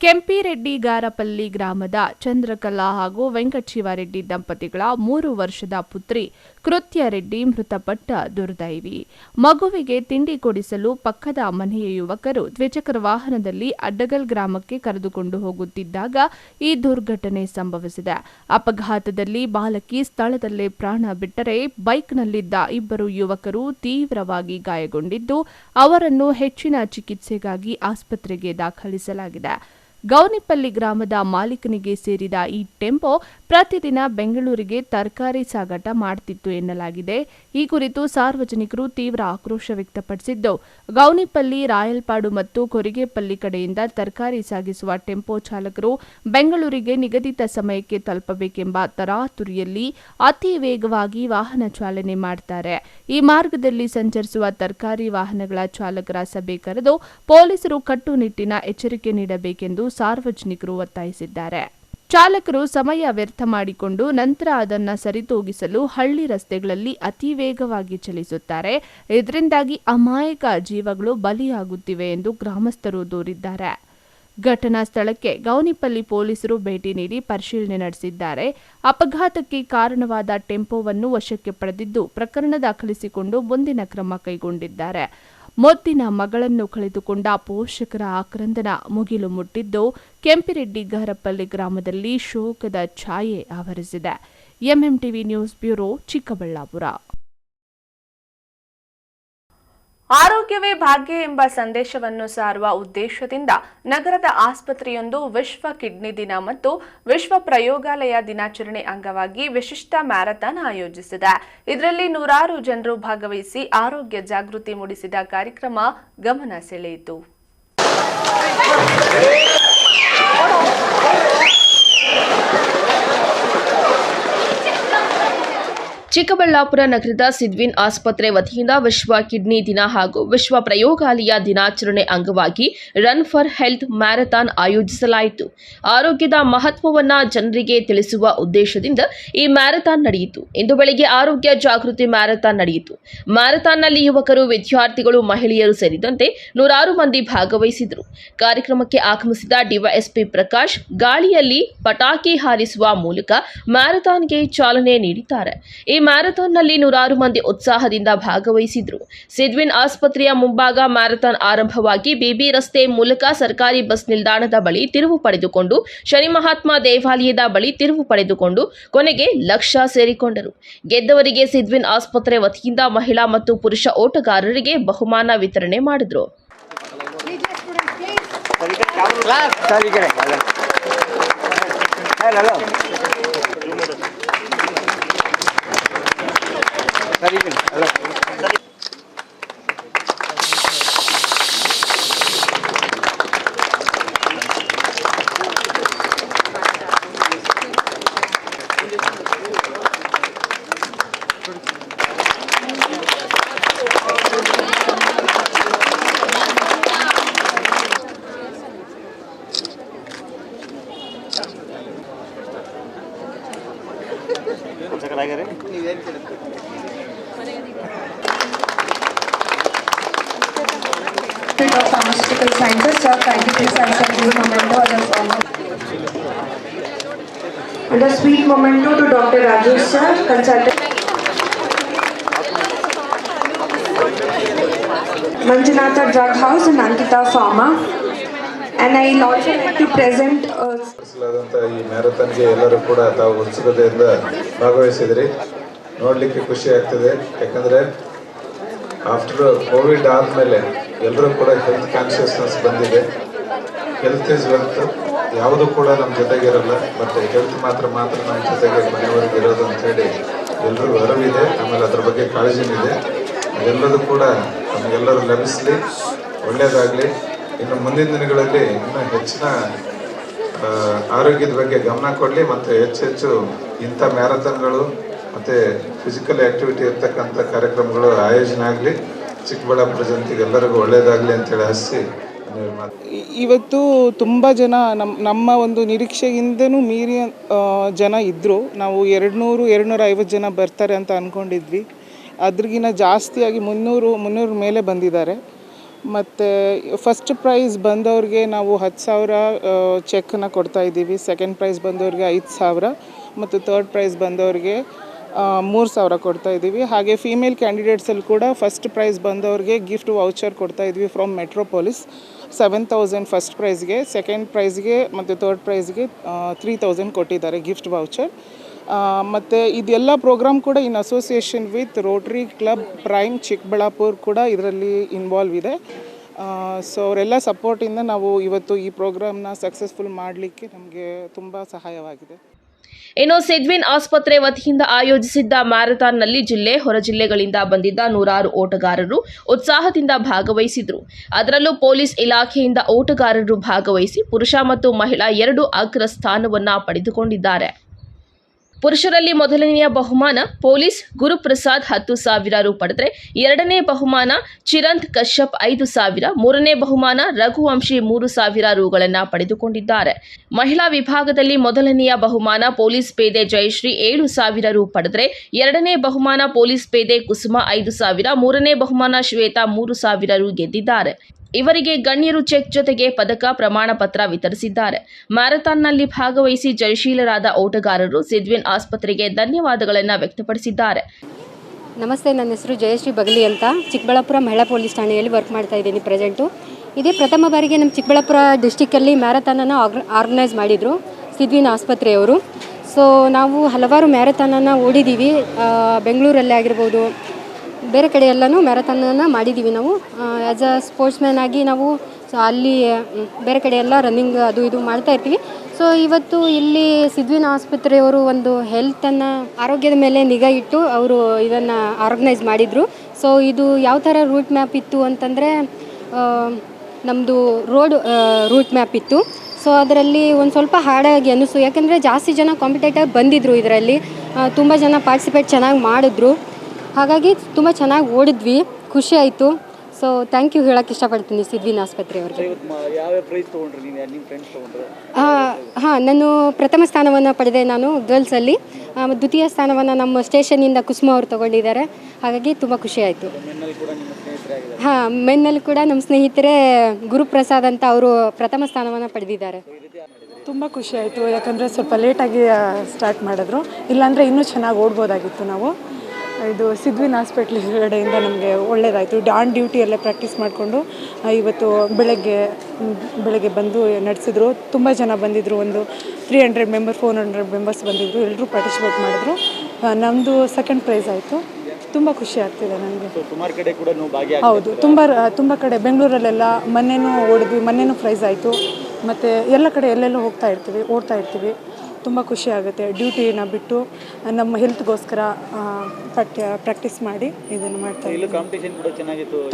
ಕೆಂಪಿರೆಡ್ಡಿ ಗಾರಪಲ್ಲಿ ಗ್ರಾಮದ ಚಂದ್ರಕಲಾ ಹಾಗೂ ವೆಂಕಟಶಿವರೆಡ್ಡಿ ದಂಪತಿಗಳ 3 ವರ್ಷದ ಪುತ್ರಿ ಕೃತ್ಯ ರೆಡ್ಡಿ ಮೃತಪಟ್ಟ ದುರ್ದೈವಿ. ಮಗುವಿಗೆ ತಿಂಡಿ ಕೊಡಿಸಲು ಪಕ್ಕದ ಮನೆಯ ಯುವಕರು ದ್ವಿಚಕ್ರ ವಾಹನದಲ್ಲಿ ಅಡ್ಡಗಲ್ ಗ್ರಾಮಕ್ಕೆ ಕರೆದುಕೊಂಡು ಹೋಗುತ್ತಿದ್ದಾಗ ಈ ದುರ್ಘಟನೆ ಸಂಭವಿಸಿದೆ. ಅಪಘಾತದಲ್ಲಿ ಬಾಲಕಿ ಸ್ಥಳದಲ್ಲೇ ಪ್ರಾಣ ಬಿಟ್ಟರೆ ಬೈಕ್ನಲ್ಲಿದ್ದ 2 ಯುವಕರು ತೀವ್ರವಾಗಿ ಗಾಯಗೊಂಡಿದ್ದು ಅವರನ್ನು ಹೆಚ್ಚಿನ ಚಿಕಿತ್ಸೆಗಾಗಿ ಆಸ್ಪತ್ರೆಗೆ ದಾಖಲಿಸಲಾಗಿದೆ. ಗೌನಿಪಲ್ಲಿ ಗ್ರಾಮದ ಮಾಲೀಕನಿಗೆ ಸೇರಿದ ಈ ಟೆಂಪೋ ಪ್ರತಿದಿನ ಬೆಂಗಳೂರಿಗೆ ತರಕಾರಿ ಸಾಗಾಟ ಮಾಡುತ್ತಿತ್ತು ಎನ್ನಲಾಗಿದೆ. ಈ ಕುರಿತು ಸಾರ್ವಜನಿಕರು ತೀವ್ರ ಆಕ್ರೋಶ ವ್ಯಕ್ತಪಡಿಸಿದ್ದು, ಗೌನಿಪಲ್ಲಿ, ರಾಯಲ್ಪಾಡು ಮತ್ತು ಕೊರಿಗೆಪಲ್ಲಿ ಕಡೆಯಿಂದ ತರಕಾರಿ ಸಾಗಿಸುವ ಟೆಂಪೋ ಚಾಲಕರು ಬೆಂಗಳೂರಿಗೆ ನಿಗದಿತ ಸಮಯಕ್ಕೆ ತಲುಪಬೇಕೆಂಬ ತರಾತುರಿಯಲ್ಲಿ ಅತಿ ವೇಗವಾಗಿ ವಾಹನ ಚಾಲನೆ ಮಾಡ್ತಾರೆ. ಈ ಮಾರ್ಗದಲ್ಲಿ ಸಂಚರಿಸುವ ತರಕಾರಿ ವಾಹನಗಳ ಚಾಲಕರ ಸಭೆ ಕರೆದು ಪೊಲೀಸರು ಕಟ್ಟುನಿಟ್ಟಿನ ಎಚ್ಚರಿಕೆ ನೀಡಬೇಕೆಂದು ಸಾರ್ವಜನಿಕರು ಒತ್ತಾಯಿಸಿದ್ದಾರೆ. ಚಾಲಕರು ಸಮಯ ವ್ಯರ್ಥ ಮಾಡಿಕೊಂಡು ನಂತರ ಅದನ್ನು ಸರಿತೂಗಿಸಲು ಹಳ್ಳಿ ರಸ್ತೆಗಳಲ್ಲಿ ಅತಿ ವೇಗವಾಗಿ ಚಲಿಸುತ್ತಾರೆ. ಇದರಿಂದಾಗಿ ಅಮಾಯಕ ಜೀವಗಳು ಬಲಿಯಾಗುತ್ತಿವೆ ಎಂದು ಗ್ರಾಮಸ್ಥರು ದೂರಿದ್ದಾರೆ. ಘಟನಾ ಸ್ಥಳಕ್ಕೆ ಗೌನಿಪಲ್ಲಿ ಪೊಲೀಸರು ಭೇಟಿ ನೀಡಿ ಪರಿಶೀಲನೆ ನಡೆಸಿದ್ದಾರೆ. ಅಪಘಾತಕ್ಕೆ ಕಾರಣವಾದ ಟೆಂಪೋವನ್ನು ವಶಕ್ಕೆ ಪಡೆದಿದ್ದು ಪ್ರಕರಣ ದಾಖಲಿಸಿಕೊಂಡು ಮುಂದಿನ ಕ್ರಮ ಕೈಗೊಂಡಿದ್ದಾರೆ. ಮೊದ್ದಿನ ಮಗಳನ್ನು ಕಳೆದುಕೊಂಡ ಪೋಷಕರ ಆಕ್ರಂದನ ಮುಗಿಲು ಮುಟ್ಟಿದ್ದು ಕೆಂಪಿರೆಡ್ಡಿ ಗಾರಪಲ್ಲಿ ಗ್ರಾಮದಲ್ಲಿ ಶೋಕದ ಛಾಯೆ ಆವರಿಸಿದೆ. MMTV news bureau, Chikkaballapur. ಆರೋಗ್ಯವೇ ಭಾಗ್ಯ ಎಂಬ ಸಂದೇಶವನ್ನು ಸಾರುವ ಉದ್ದೇಶದಿಂದ ನಗರದ ಆಸ್ಪತ್ರೆಯೊಂದು ವಿಶ್ವ ಕಿಡ್ನಿ ದಿನ ಮತ್ತು ವಿಶ್ವ ಪ್ರಯೋಗಾಲಯ ದಿನಾಚರಣೆ ಅಂಗವಾಗಿ ವಿಶಿಷ್ಟ ಮ್ಯಾರಥಾನ್ ಆಯೋಜಿಸಿದೆ. ಇದರಲ್ಲಿ ನೂರಾರು ಜನರು ಭಾಗವಹಿಸಿ ಆರೋಗ್ಯ ಜಾಗೃತಿ ಮೂಡಿಸಿದ ಕಾರ್ಯಕ್ರಮ ಗಮನ ಸೆಳೆಯಿತು. ಚಿಕ್ಕಬಳ್ಳಾಪುರ ನಗರದ ಸಿದ್ವಿನ್ ಆಸ್ಪತ್ರೆ ವತಿಯಿಂದ ವಿಶ್ವ ಕಿಡ್ನಿ ದಿನ ಹಾಗೂ ವಿಶ್ವ ಪ್ರಯೋಗಾಲಯ ದಿನಾಚರಣೆ ಅಂಗವಾಗಿ ರನ್ ಫಾರ್ ಹೆಲ್ತ್ ಮ್ಯಾರಥಾನ್ ಆಯೋಜಿಸಲಾಯಿತು. ಆರೋಗ್ಯದ ಮಹತ್ವವನ್ನು ಜನರಿಗೆ ತಿಳಿಸುವ ಉದ್ದೇಶದಿಂದ ಈ ಮ್ಯಾರಥಾನ್ ನಡೆಯಿತು. ಇಂದು ಬೆಳಗ್ಗೆ ಆರೋಗ್ಯ ಜಾಗೃತಿ ಮ್ಯಾರಥಾನ್ ನಡೆಯಿತು. ಮ್ಯಾರಥಾನ್ನಲ್ಲಿ ಯುವಕರು, ವಿದ್ಯಾರ್ಥಿಗಳು, ಮಹಿಳೆಯರು ಸೇರಿದಂತೆ ನೂರಾರು ಮಂದಿ ಭಾಗವಹಿಸಿದರು. ಕಾರ್ಯಕ್ರಮಕ್ಕೆ ಆಗಮಿಸಿದ ಡಿವೈಎಸ್ಪಿ ಪ್ರಕಾಶ್ ಗಾಳಿಯಲ್ಲಿ ಪಟಾಕಿ ಹಾರಿಸುವ ಮೂಲಕ ಮ್ಯಾರಥಾನ್ಗೆ ಚಾಲನೆ ನೀಡಿದ್ದಾರೆ. ಈ ಮ್ಯಾರಥಾನ್ನಲ್ಲಿ ನೂರಾರು ಮಂದಿ ಉತ್ಸಾಹದಿಂದ ಭಾಗವಹಿಸಿದ್ರು. ಸಿದ್ವಿನ್ ಆಸ್ಪತ್ರೆಯ ಮುಂಭಾಗ ಮ್ಯಾರಥಾನ್ ಆರಂಭವಾಗಿ ಬಿಬಿ ರಸ್ತೆ ಮೂಲಕ ಸರ್ಕಾರಿ ಬಸ್ ನಿಲ್ದಾಣದ ಬಳಿ ತಿರುವು ಪಡೆದುಕೊಂಡು ಶನಿ ಮಹಾತ್ಮ ದೇವಾಲಯದ ಬಳಿ ತಿರುವು ಪಡೆದುಕೊಂಡು ಕೊನೆಗೆ ಲಕ್ಷ್ಯ ಸೇರಿಕೊಂಡರು. ಗೆದ್ದವರಿಗೆ ಸಿದ್ವಿನ್ ಆಸ್ಪತ್ರೆ ವತಿಯಿಂದ ಮಹಿಳಾ ಮತ್ತು ಪುರುಷ ಓಟಗಾರರಿಗೆ ಬಹುಮಾನ ವಿತರಣೆ ಮಾಡಿದ್ರು. of Pharmaceutical Sciences, Sir, kindly please accept this memento as a form of and a sweet memento to Dr. Rajesh Sir, consultant Manjunatha Drug House and Ankita Pharma, and I will also like to present ಈ ಮ್ಯಾರಥಾನ್ಗೆ ಎಲ್ಲರೂ ಕೂಡ ತಾವು ಉತ್ಸುಕತೆಯಿಂದ ಭಾಗವಹಿಸಿದ್ರಿ. ನೋಡಲಿಕ್ಕೆ ಖುಷಿ ಆಗ್ತದೆ. ಯಾಕಂದರೆ after Covid ಆದಮೇಲೆ ಎಲ್ಲರೂ ಕೂಡ ಹೆಲ್ತ್ ಕಾನ್ಷಿಯಸ್ನೆಸ್ ಬಂದಿದೆ. Health is wealth. ಯಾವುದು ಕೂಡ ನಮ್ಮ ಜೊತೆಗಿರಲ್ಲ, ಬಟ್ ಹೆಲ್ತ್ ಮಾತ್ರ ನಮ್ಮ ಜೊತೆಗೆ ಮನೆಯವರೆಗೆ ಇರೋದು ಅಂಥೇಳಿ ಎಲ್ರಿಗೂ ಅರಿವಿದೆ. ಆಮೇಲೆ ಅದ್ರ ಬಗ್ಗೆ ಕಾಳಜಿನಿದೆ. ಅದೆಲ್ಲದೂ ಕೂಡ ನಮಗೆಲ್ಲರೂ ಲಭಿಸಲಿ, ಒಳ್ಳೆಯದಾಗಲಿ. ಇನ್ನು ಮುಂದಿನ ದಿನಗಳಲ್ಲಿ ಇನ್ನೂ ಹೆಚ್ಚಿನ ಆರೋಗ್ಯದ ಬಗ್ಗೆ ಗಮನ ಕೊಡಲಿ ಮತ್ತು ಹೆಚ್ಚು ಇಂಥ ಮ್ಯಾರಥಾನ್ಗಳು ಮತ್ತು ಫಿಸಿಕಲ್ ಆ್ಯಕ್ಟಿವಿಟಿ ಇರ್ತಕ್ಕಂಥ ಕಾರ್ಯಕ್ರಮಗಳು ಆಯೋಜನೆ ಆಗಲಿ. ಚಿಕ್ಕಬಳ್ಳಾಪುರ ಜನತೆಗೆ ಎಲ್ಲರಿಗೂ ಒಳ್ಳೆಯದಾಗಲಿ ಅಂತೇಳಿ ಆಶಿಸಿ ಇವತ್ತು ತುಂಬ ಜನ ನಮ್ಮ ಒಂದು ನಿರೀಕ್ಷೆಯಿಂದನೂ ಮೀರಿ ಜನ ಇದ್ದರು. ನಾವು 200-250 ಜನ ಬರ್ತಾರೆ ಅಂತ ಅಂದ್ಕೊಂಡಿದ್ವಿ. ಅದ್ರಿಗಿನ್ನ ಜಾಸ್ತಿಯಾಗಿ 300 ಮೇಲೆ ಬಂದಿದ್ದಾರೆ. ಮತ್ತು ಫಸ್ಟ್ ಪ್ರೈಸ್ ಬಂದವ್ರಿಗೆ ನಾವು 10,000 ಚೆಕ್ಕನ್ನು ಕೊಡ್ತಾಯಿದ್ದೀವಿ. ಸೆಕೆಂಡ್ ಪ್ರೈಸ್ ಬಂದವ್ರಿಗೆ 5,000 ಮತ್ತು ಥರ್ಡ್ ಪ್ರೈಸ್ ಬಂದವ್ರಿಗೆ 3,000 ಕೊಡ್ತಾಯಿದ್ದೀವಿ. ಹಾಗೆ ಫೀಮೇಲ್ ಕ್ಯಾಂಡಿಡೇಟ್ಸಲ್ಲಿ ಕೂಡ ಫಸ್ಟ್ ಪ್ರೈಸ್ ಬಂದವ್ರಿಗೆ ಗಿಫ್ಟ್ ವೌಚರ್ ಕೊಡ್ತಾಯಿದ್ವಿ ಫ್ರಮ್ ಮೆಟ್ರೋಪೊಲಿಸ್. 7,000 ಫಸ್ಟ್ ಪ್ರೈಸ್ಗೆ, ಸೆಕೆಂಡ್ ಪ್ರೈಸ್ಗೆ ಮತ್ತು ಥರ್ಡ್ ಪ್ರೈಸ್ಗೆ 3,000 ಕೊಟ್ಟಿದ್ದಾರೆ ಗಿಫ್ಟ್ ವೌಚರ್. ಮತ್ತು ಇದೆಲ್ಲ ಪ್ರೋಗ್ರಾಮ್ ಕೂಡ in association with rotary club prime Chikkaballapur ಕೂಡ ಇದರಲ್ಲಿ ಇನ್ವಾಲ್ವ್ ಇದೆ. ಸೊ ಅವರೆಲ್ಲ ಸಪೋರ್ಟಿಂದ ನಾವು ಇವತ್ತು ಈ ಪ್ರೋಗ್ರಾಮ್ನ ಸಕ್ಸಸ್ಫುಲ್ ಮಾಡಲಿಕ್ಕೆ ನಮಗೆ ತುಂಬ ಸಹಾಯವಾಗಿದೆ. ಇನ್ನು ಸಿದ್ವಿನ್ ಆಸ್ಪತ್ರೆ ವತಿಯಿಂದ ಆಯೋಜಿಸಿದ್ದ ಮ್ಯಾರಥಾನ್ನಲ್ಲಿ ಜಿಲ್ಲೆ, ಹೊರ ಜಿಲ್ಲೆಗಳಿಂದ ಬಂದಿದ್ದ ನೂರಾರು ಓಟಗಾರರು ಉತ್ಸಾಹದಿಂದ ಭಾಗವಹಿಸಿದರು. ಅದರಲ್ಲೂ ಪೊಲೀಸ್ ಇಲಾಖೆಯಿಂದ ಓಟಗಾರರು ಭಾಗವಹಿಸಿ ಪುರುಷ ಮತ್ತು ಮಹಿಳಾ 2 ಅಗ್ರ ಸ್ಥಾನವನ್ನು ಪಡೆದುಕೊಂಡಿದ್ದಾರೆ. ಪುರುಷರಲ್ಲಿ ಮೊದಲನೆಯ ಬಹುಮಾನ ಪೊಲೀಸ್ ಗುರುಪ್ರಸಾದ್ 10,000 ರು ಪಡೆದರೆ ಎರಡನೇ ಬಹುಮಾನ ಚಿರಂತ್ ಕಶ್ಯಪ್ 5,000, ಮೂರನೇ ಬಹುಮಾನ ರಘುವಂಶಿ 3,000 ರುಗಳನ್ನು ಪಡೆದುಕೊಂಡಿದ್ದಾರೆ. ಮಹಿಳಾ ವಿಭಾಗದಲ್ಲಿ ಮೊದಲನೆಯ ಬಹುಮಾನ ಪೊಲೀಸ್ ಪೇದೆ ಜಯಶ್ರೀ 7,000 ರು ಪಡೆದರೆ ಎರಡನೇ ಬಹುಮಾನ ಪೊಲೀಸ್ ಪೇದೆ ಕುಸುಮ 5,000, ಮೂರನೇ ಬಹುಮಾನ ಶ್ವೇತಾ 3,000 ರು ಗೆದ್ದಿದ್ದಾರೆ. ಇವರಿಗೆ ಗಣ್ಯರು ಚೆಕ್ ಜೊತೆಗೆ ಪದಕ ಪ್ರಮಾಣ ಪತ್ರ ವಿತರಿಸಿದ್ದಾರೆ. ಮ್ಯಾರಥಾನ್ನಲ್ಲಿ ಭಾಗವಹಿಸಿ ಜಯಶೀಲರಾದ ಓಟಗಾರರು ಸಿದ್ವಿನ್ ಆಸ್ಪತ್ರೆಗೆ ಧನ್ಯವಾದಗಳನ್ನು ವ್ಯಕ್ತಪಡಿಸಿದ್ದಾರೆ. ನಮಸ್ತೆ, ನನ್ನ ಹೆಸರು ಜಯಶ್ರೀ ಬಗಲಿ ಅಂತ. ಚಿಕ್ಕಬಳ್ಳಾಪುರ ಮಹಿಳಾ ಪೊಲೀಸ್ ಠಾಣೆಯಲ್ಲಿ ವರ್ಕ್ ಮಾಡ್ತಾ ಇದ್ದೀನಿ ಪ್ರೆಸೆಂಟು. ಇದೇ ಪ್ರಥಮ ಬಾರಿಗೆ ನಮ್ಮ ಚಿಕ್ಕಬಳ್ಳಾಪುರ ಡಿಸ್ಟಿಕ್ಕಲ್ಲಿ ಮ್ಯಾರಥಾನನ್ನು ಆರ್ಗನೈಸ್ ಮಾಡಿದರು ಸಿದ್ವಿನ್ ಆಸ್ಪತ್ರೆಯವರು. ಸೊ ನಾವು ಹಲವಾರು ಮ್ಯಾರಥಾನನ್ನು ಓಡಿದ್ದೀವಿ, ಬೆಂಗಳೂರಲ್ಲಿ ಆಗಿರ್ಬೋದು, ಬೇರೆ ಕಡೆ ಎಲ್ಲನೂ ಮ್ಯಾರಥಾನನ್ನು ಮಾಡಿದ್ದೀವಿ ನಾವು. ಆ್ಯಸ್ ಅ ಸ್ಪೋರ್ಟ್ಸ್ ಮ್ಯಾನ್ ಆಗಿ ನಾವು ಅಲ್ಲಿ ಬೇರೆ ಕಡೆ ಎಲ್ಲ ರನ್ನಿಂಗ್ ಅದು ಇದು ಮಾಡ್ತಾ ಇರ್ತೀವಿ. ಸೊ ಇವತ್ತು ಇಲ್ಲಿ ಸಿದ್ವಿನ್ ಆಸ್ಪತ್ರೆಯವರು ಒಂದು ಹೆಲ್ತನ್ನು, ಆರೋಗ್ಯದ ಮೇಲೆ ನಿಗಾ ಇಟ್ಟು ಅವರು ಇದನ್ನು ಆರ್ಗನೈಸ್ ಮಾಡಿದರು. ಸೊ ಇದು ಯಾವ ಥರ ರೂಟ್ ಮ್ಯಾಪ್ ಇತ್ತು ಅಂತಂದರೆ, ನಮ್ಮದು ರೂಟ್ ಮ್ಯಾಪ್ ಇತ್ತು. ಸೊ ಅದರಲ್ಲಿ ಒಂದು ಸ್ವಲ್ಪ ಹಾಡಾಗಿ ಅನ್ನಿಸ್ತು, ಯಾಕಂದರೆ ಜಾಸ್ತಿ ಜನ ಕಾಂಪಿಟೇಟರ್ ಬಂದಿದ್ದರು. ಇದರಲ್ಲಿ ತುಂಬ ಜನ ಪಾರ್ಟಿಸಿಪೇಟ್ ಚೆನ್ನಾಗಿ ಮಾಡಿದ್ರು. ಹಾಗಾಗಿ ತುಂಬ ಚೆನ್ನಾಗಿ ಓಡಿದ್ವಿ, ಖುಷಿ ಆಯಿತು. ಸೊ ಥ್ಯಾಂಕ್ ಯು ಹೇಳೋಕ್ಕೆ ಇಷ್ಟಪಡ್ತೀನಿ ಸಿದ್ವಿನ್ ಆಸ್ಪತ್ರೆಯವ್ರಿಗೆ. ಹಾಂ, ನಾನು ಪ್ರಥಮ ಸ್ಥಾನವನ್ನು ಪಡೆದೆ ನಾನು ಗರ್ಲ್ಸಲ್ಲಿ. ದ್ವಿತೀಯ ಸ್ಥಾನವನ್ನು ನಮ್ಮ ಸ್ಟೇಷನಿಂದ ಕುಸುಮ ಅವರು ತೊಗೊಂಡಿದ್ದಾರೆ. ಹಾಗಾಗಿ ತುಂಬ ಖುಷಿ ಆಯಿತು. ಹಾಂ, ಮೆನ್ನಲ್ಲಿ ಕೂಡ ನಮ್ಮ ಸ್ನೇಹಿತರೇ ಗುರುಪ್ರಸಾದ್ ಅಂತ ಅವರು ಪ್ರಥಮ ಸ್ಥಾನವನ್ನು ಪಡೆದಿದ್ದಾರೆ. ತುಂಬ ಖುಷಿ ಆಯಿತು, ಯಾಕಂದರೆ ಸ್ವಲ್ಪ ಲೇಟಾಗಿ ಸ್ಟಾರ್ಟ್ ಮಾಡಿದ್ರು, ಇಲ್ಲಾಂದರೆ ಇನ್ನೂ ಚೆನ್ನಾಗಿ ಓಡ್ಬೋದಾಗಿತ್ತು ನಾವು. ಇದು ಸಿದ್ವಿನ್ ಹಾಸ್ಪಿಟ್ಲ್ ಕಡೆಯಿಂದ ನಮಗೆ ಒಳ್ಳೆಯದಾಯಿತು. ಆನ್ ಡ್ಯೂಟಿಯಲ್ಲೇ ಪ್ರಾಕ್ಟೀಸ್ ಮಾಡಿಕೊಂಡು ಇವತ್ತು ಬೆಳಗ್ಗೆ ಬಂದು ನಡೆಸಿದ್ರು. ತುಂಬ ಜನ ಬಂದಿದ್ದರು, ಒಂದು 300 ಮೆಂಬರ್ 400 ಮೆಂಬರ್ಸ್ ಬಂದಿದ್ದರು. ಎಲ್ಲರೂ ಪಾರ್ಟಿಸಿಪೇಟ್ ಮಾಡಿದ್ರು. ನಮ್ಮದು ಸೆಕೆಂಡ್ ಪ್ರೈಸ್ ಆಯಿತು. ತುಂಬ ಖುಷಿ ಆಗ್ತಿದೆ ನನಗೆ. ಹೌದು, ತುಂಬ ಕಡೆ ಬೆಂಗಳೂರಲ್ಲೆಲ್ಲ ಮೊನ್ನೆನೂ ಓಡಿದ್ವಿ, ಮೊನ್ನೆನೂ ಪ್ರೈಸ್ ಆಯಿತು. ಮತ್ತು ಎಲ್ಲ ಕಡೆ ಎಲ್ಲೆಲ್ಲೋ ಓಡ್ತಾ ಇರ್ತೀವಿ. ತುಂಬ ಖುಷಿ ಆಗುತ್ತೆ. ಡ್ಯೂಟಿನ ಬಿಟ್ಟು ನಮ್ಮ ಹೆಲ್ತ್ಗೋಸ್ಕರ ಪ್ರಾಕ್ಟೀಸ್ ಮಾಡಿ ಇದನ್ನು ಮಾಡ್ತಾ ಇದ್ದೀವಿ.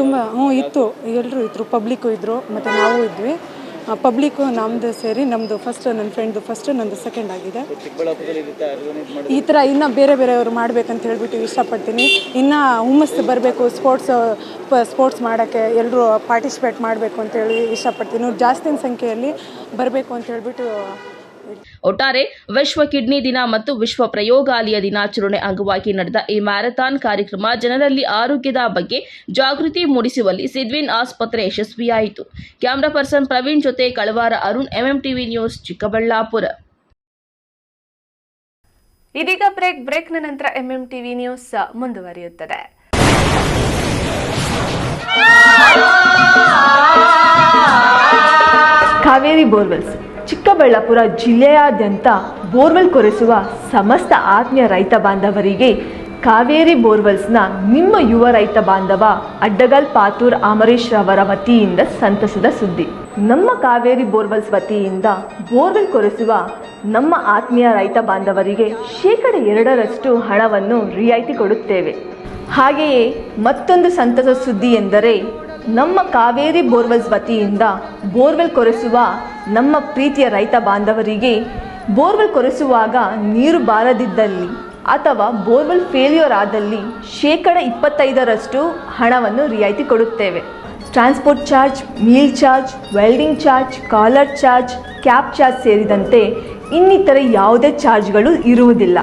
ತುಂಬ ಇತ್ತು, ಎಲ್ಲರೂ ಇದ್ದರು, ಪಬ್ಲಿಕ್ಕು ಇದ್ದರು, ಮತ್ತು ನಾವು ಇದ್ವಿ. ಪಬ್ಲಿಕ್ಕು ನಮ್ಮದು ಸೇರಿ ನಮ್ಮದು ಫಸ್ಟ್, ನನ್ನ ಫ್ರೆಂಡ್ದು ಫಸ್ಟ್, ನಂದು ಸೆಕೆಂಡ್ ಆಗಿದೆ. ಈ ಥರ ಇನ್ನೂ ಬೇರೆಯವರು ಮಾಡಬೇಕಂತ ಹೇಳ್ಬಿಟ್ಟು ಇಷ್ಟಪಡ್ತೀನಿ. ಇನ್ನೂ ಹುಮ್ಮಸ್ಸು ಬರಬೇಕು ಸ್ಪೋರ್ಟ್ಸ್ ಮಾಡೋಕ್ಕೆ, ಎಲ್ಲರೂ ಪಾರ್ಟಿಸಿಪೇಟ್ ಮಾಡಬೇಕು ಅಂತೇಳಿ ಇಷ್ಟಪಡ್ತೀನಿ. ಜಾಸ್ತಿ ಸಂಖ್ಯೆಯಲ್ಲಿ ಬರಬೇಕು ಅಂತ ಹೇಳ್ಬಿಟ್ಟು. ಒಟ್ಟಾರೆ ವಿಶ್ವ ಕಿಡ್ನಿ ದಿನ ಮತ್ತು ವಿಶ್ವ ಪ್ರಯೋಗಾಲಯ ದಿನಾಚರಣೆ ಅಂಗವಾಗಿ ನಡೆದ ಈ ಮ್ಯಾರಥಾನ್ ಕಾರ್ಯಕ್ರಮ ಜನರಲ್ಲಿ ಆರೋಗ್ಯದ ಬಗ್ಗೆ ಜಾಗೃತಿ ಮೂಡಿಸುವಲ್ಲಿ ಸಿದ್ವಿನ್ ಆಸ್ಪತ್ರೆ ಯಶಸ್ವಿಯಾಯಿತು. ಕ್ಯಾಮರಾ ಪರ್ಸನ್ ಪ್ರವೀಣ್ ಜೊತೆ ಕಳವಾರ ಅರುಣ್, ಎಂಎಂಟಿವಿ ನ್ಯೂಸ್, ಚಿಕ್ಕಬಳ್ಳಾಪುರ. ಇದೀಗ ಬ್ರೇಕ್ನ ನಂತರ ಎಂಎಂಟಿವಿ ನ್ಯೂಸ್ ಮುಂದುವರಿಯುತ್ತದೆ. ಕಾವೇರಿ ಬೋರ್ವೆಲ್ಸ್ ಚಿಕ್ಕಬಳ್ಳಾಪುರ ಜಿಲ್ಲೆಯಾದ್ಯಂತ ಬೋರ್ವೆಲ್ ಕೊರೆಸುವ ಸಮಸ್ತ ಆತ್ಮೀಯ ರೈತ ಬಾಂಧವರಿಗೆ ಕಾವೇರಿ ಬೋರ್ವೆಲ್ಸ್ನ ನಿಮ್ಮ ಯುವ ರೈತ ಬಾಂಧವ ಅಡ್ಡಗಲ್ ಪಾತೂರ್ ಅಮರೀಶ್ ರವರ ವತಿಯಿಂದ ಸಂತಸದ ಸುದ್ದಿ. ನಮ್ಮ ಕಾವೇರಿ ಬೋರ್ವೆಲ್ಸ್ ವತಿಯಿಂದ ಬೋರ್ವೆಲ್ ಕೊರೆಸುವ ನಮ್ಮ ಆತ್ಮೀಯ ರೈತ ಬಾಂಧವರಿಗೆ 2% ಹಣವನ್ನು ರಿಯಾಯಿತಿ ಕೊಡುತ್ತೇವೆ. ಹಾಗೆಯೇ ಮತ್ತೊಂದು ಸಂತಸ ಸುದ್ದಿ ಎಂದರೆ, ನಮ್ಮ ಕಾವೇರಿ ಬೋರ್ವೆಲ್ಸ್ ವತಿಯಿಂದ ಬೋರ್ವೆಲ್ ಕೊರೆಸುವ ನಮ್ಮ ಪ್ರೀತಿಯ ರೈತ ಬಾಂಧವರಿಗೆ ಬೋರ್ವೆಲ್ ಕೊರೆಸುವಾಗ ನೀರು ಬಾರದಿದ್ದಲ್ಲಿ ಅಥವಾ ಬೋರ್ವೆಲ್ ಫೇಲ್ಯೂರ್ ಆದಲ್ಲಿ 25% ಹಣವನ್ನು ರಿಯಾಯಿತಿ ಕೊಡುತ್ತೇವೆ. Transport charge, meal charge, welding charge, collar charge, cab charge ಸೇರಿದಂತೆ ಇನ್ನಿತರ ಯಾವುದೇ ಚಾರ್ಜ್ಗಳು ಇರುವುದಿಲ್ಲ.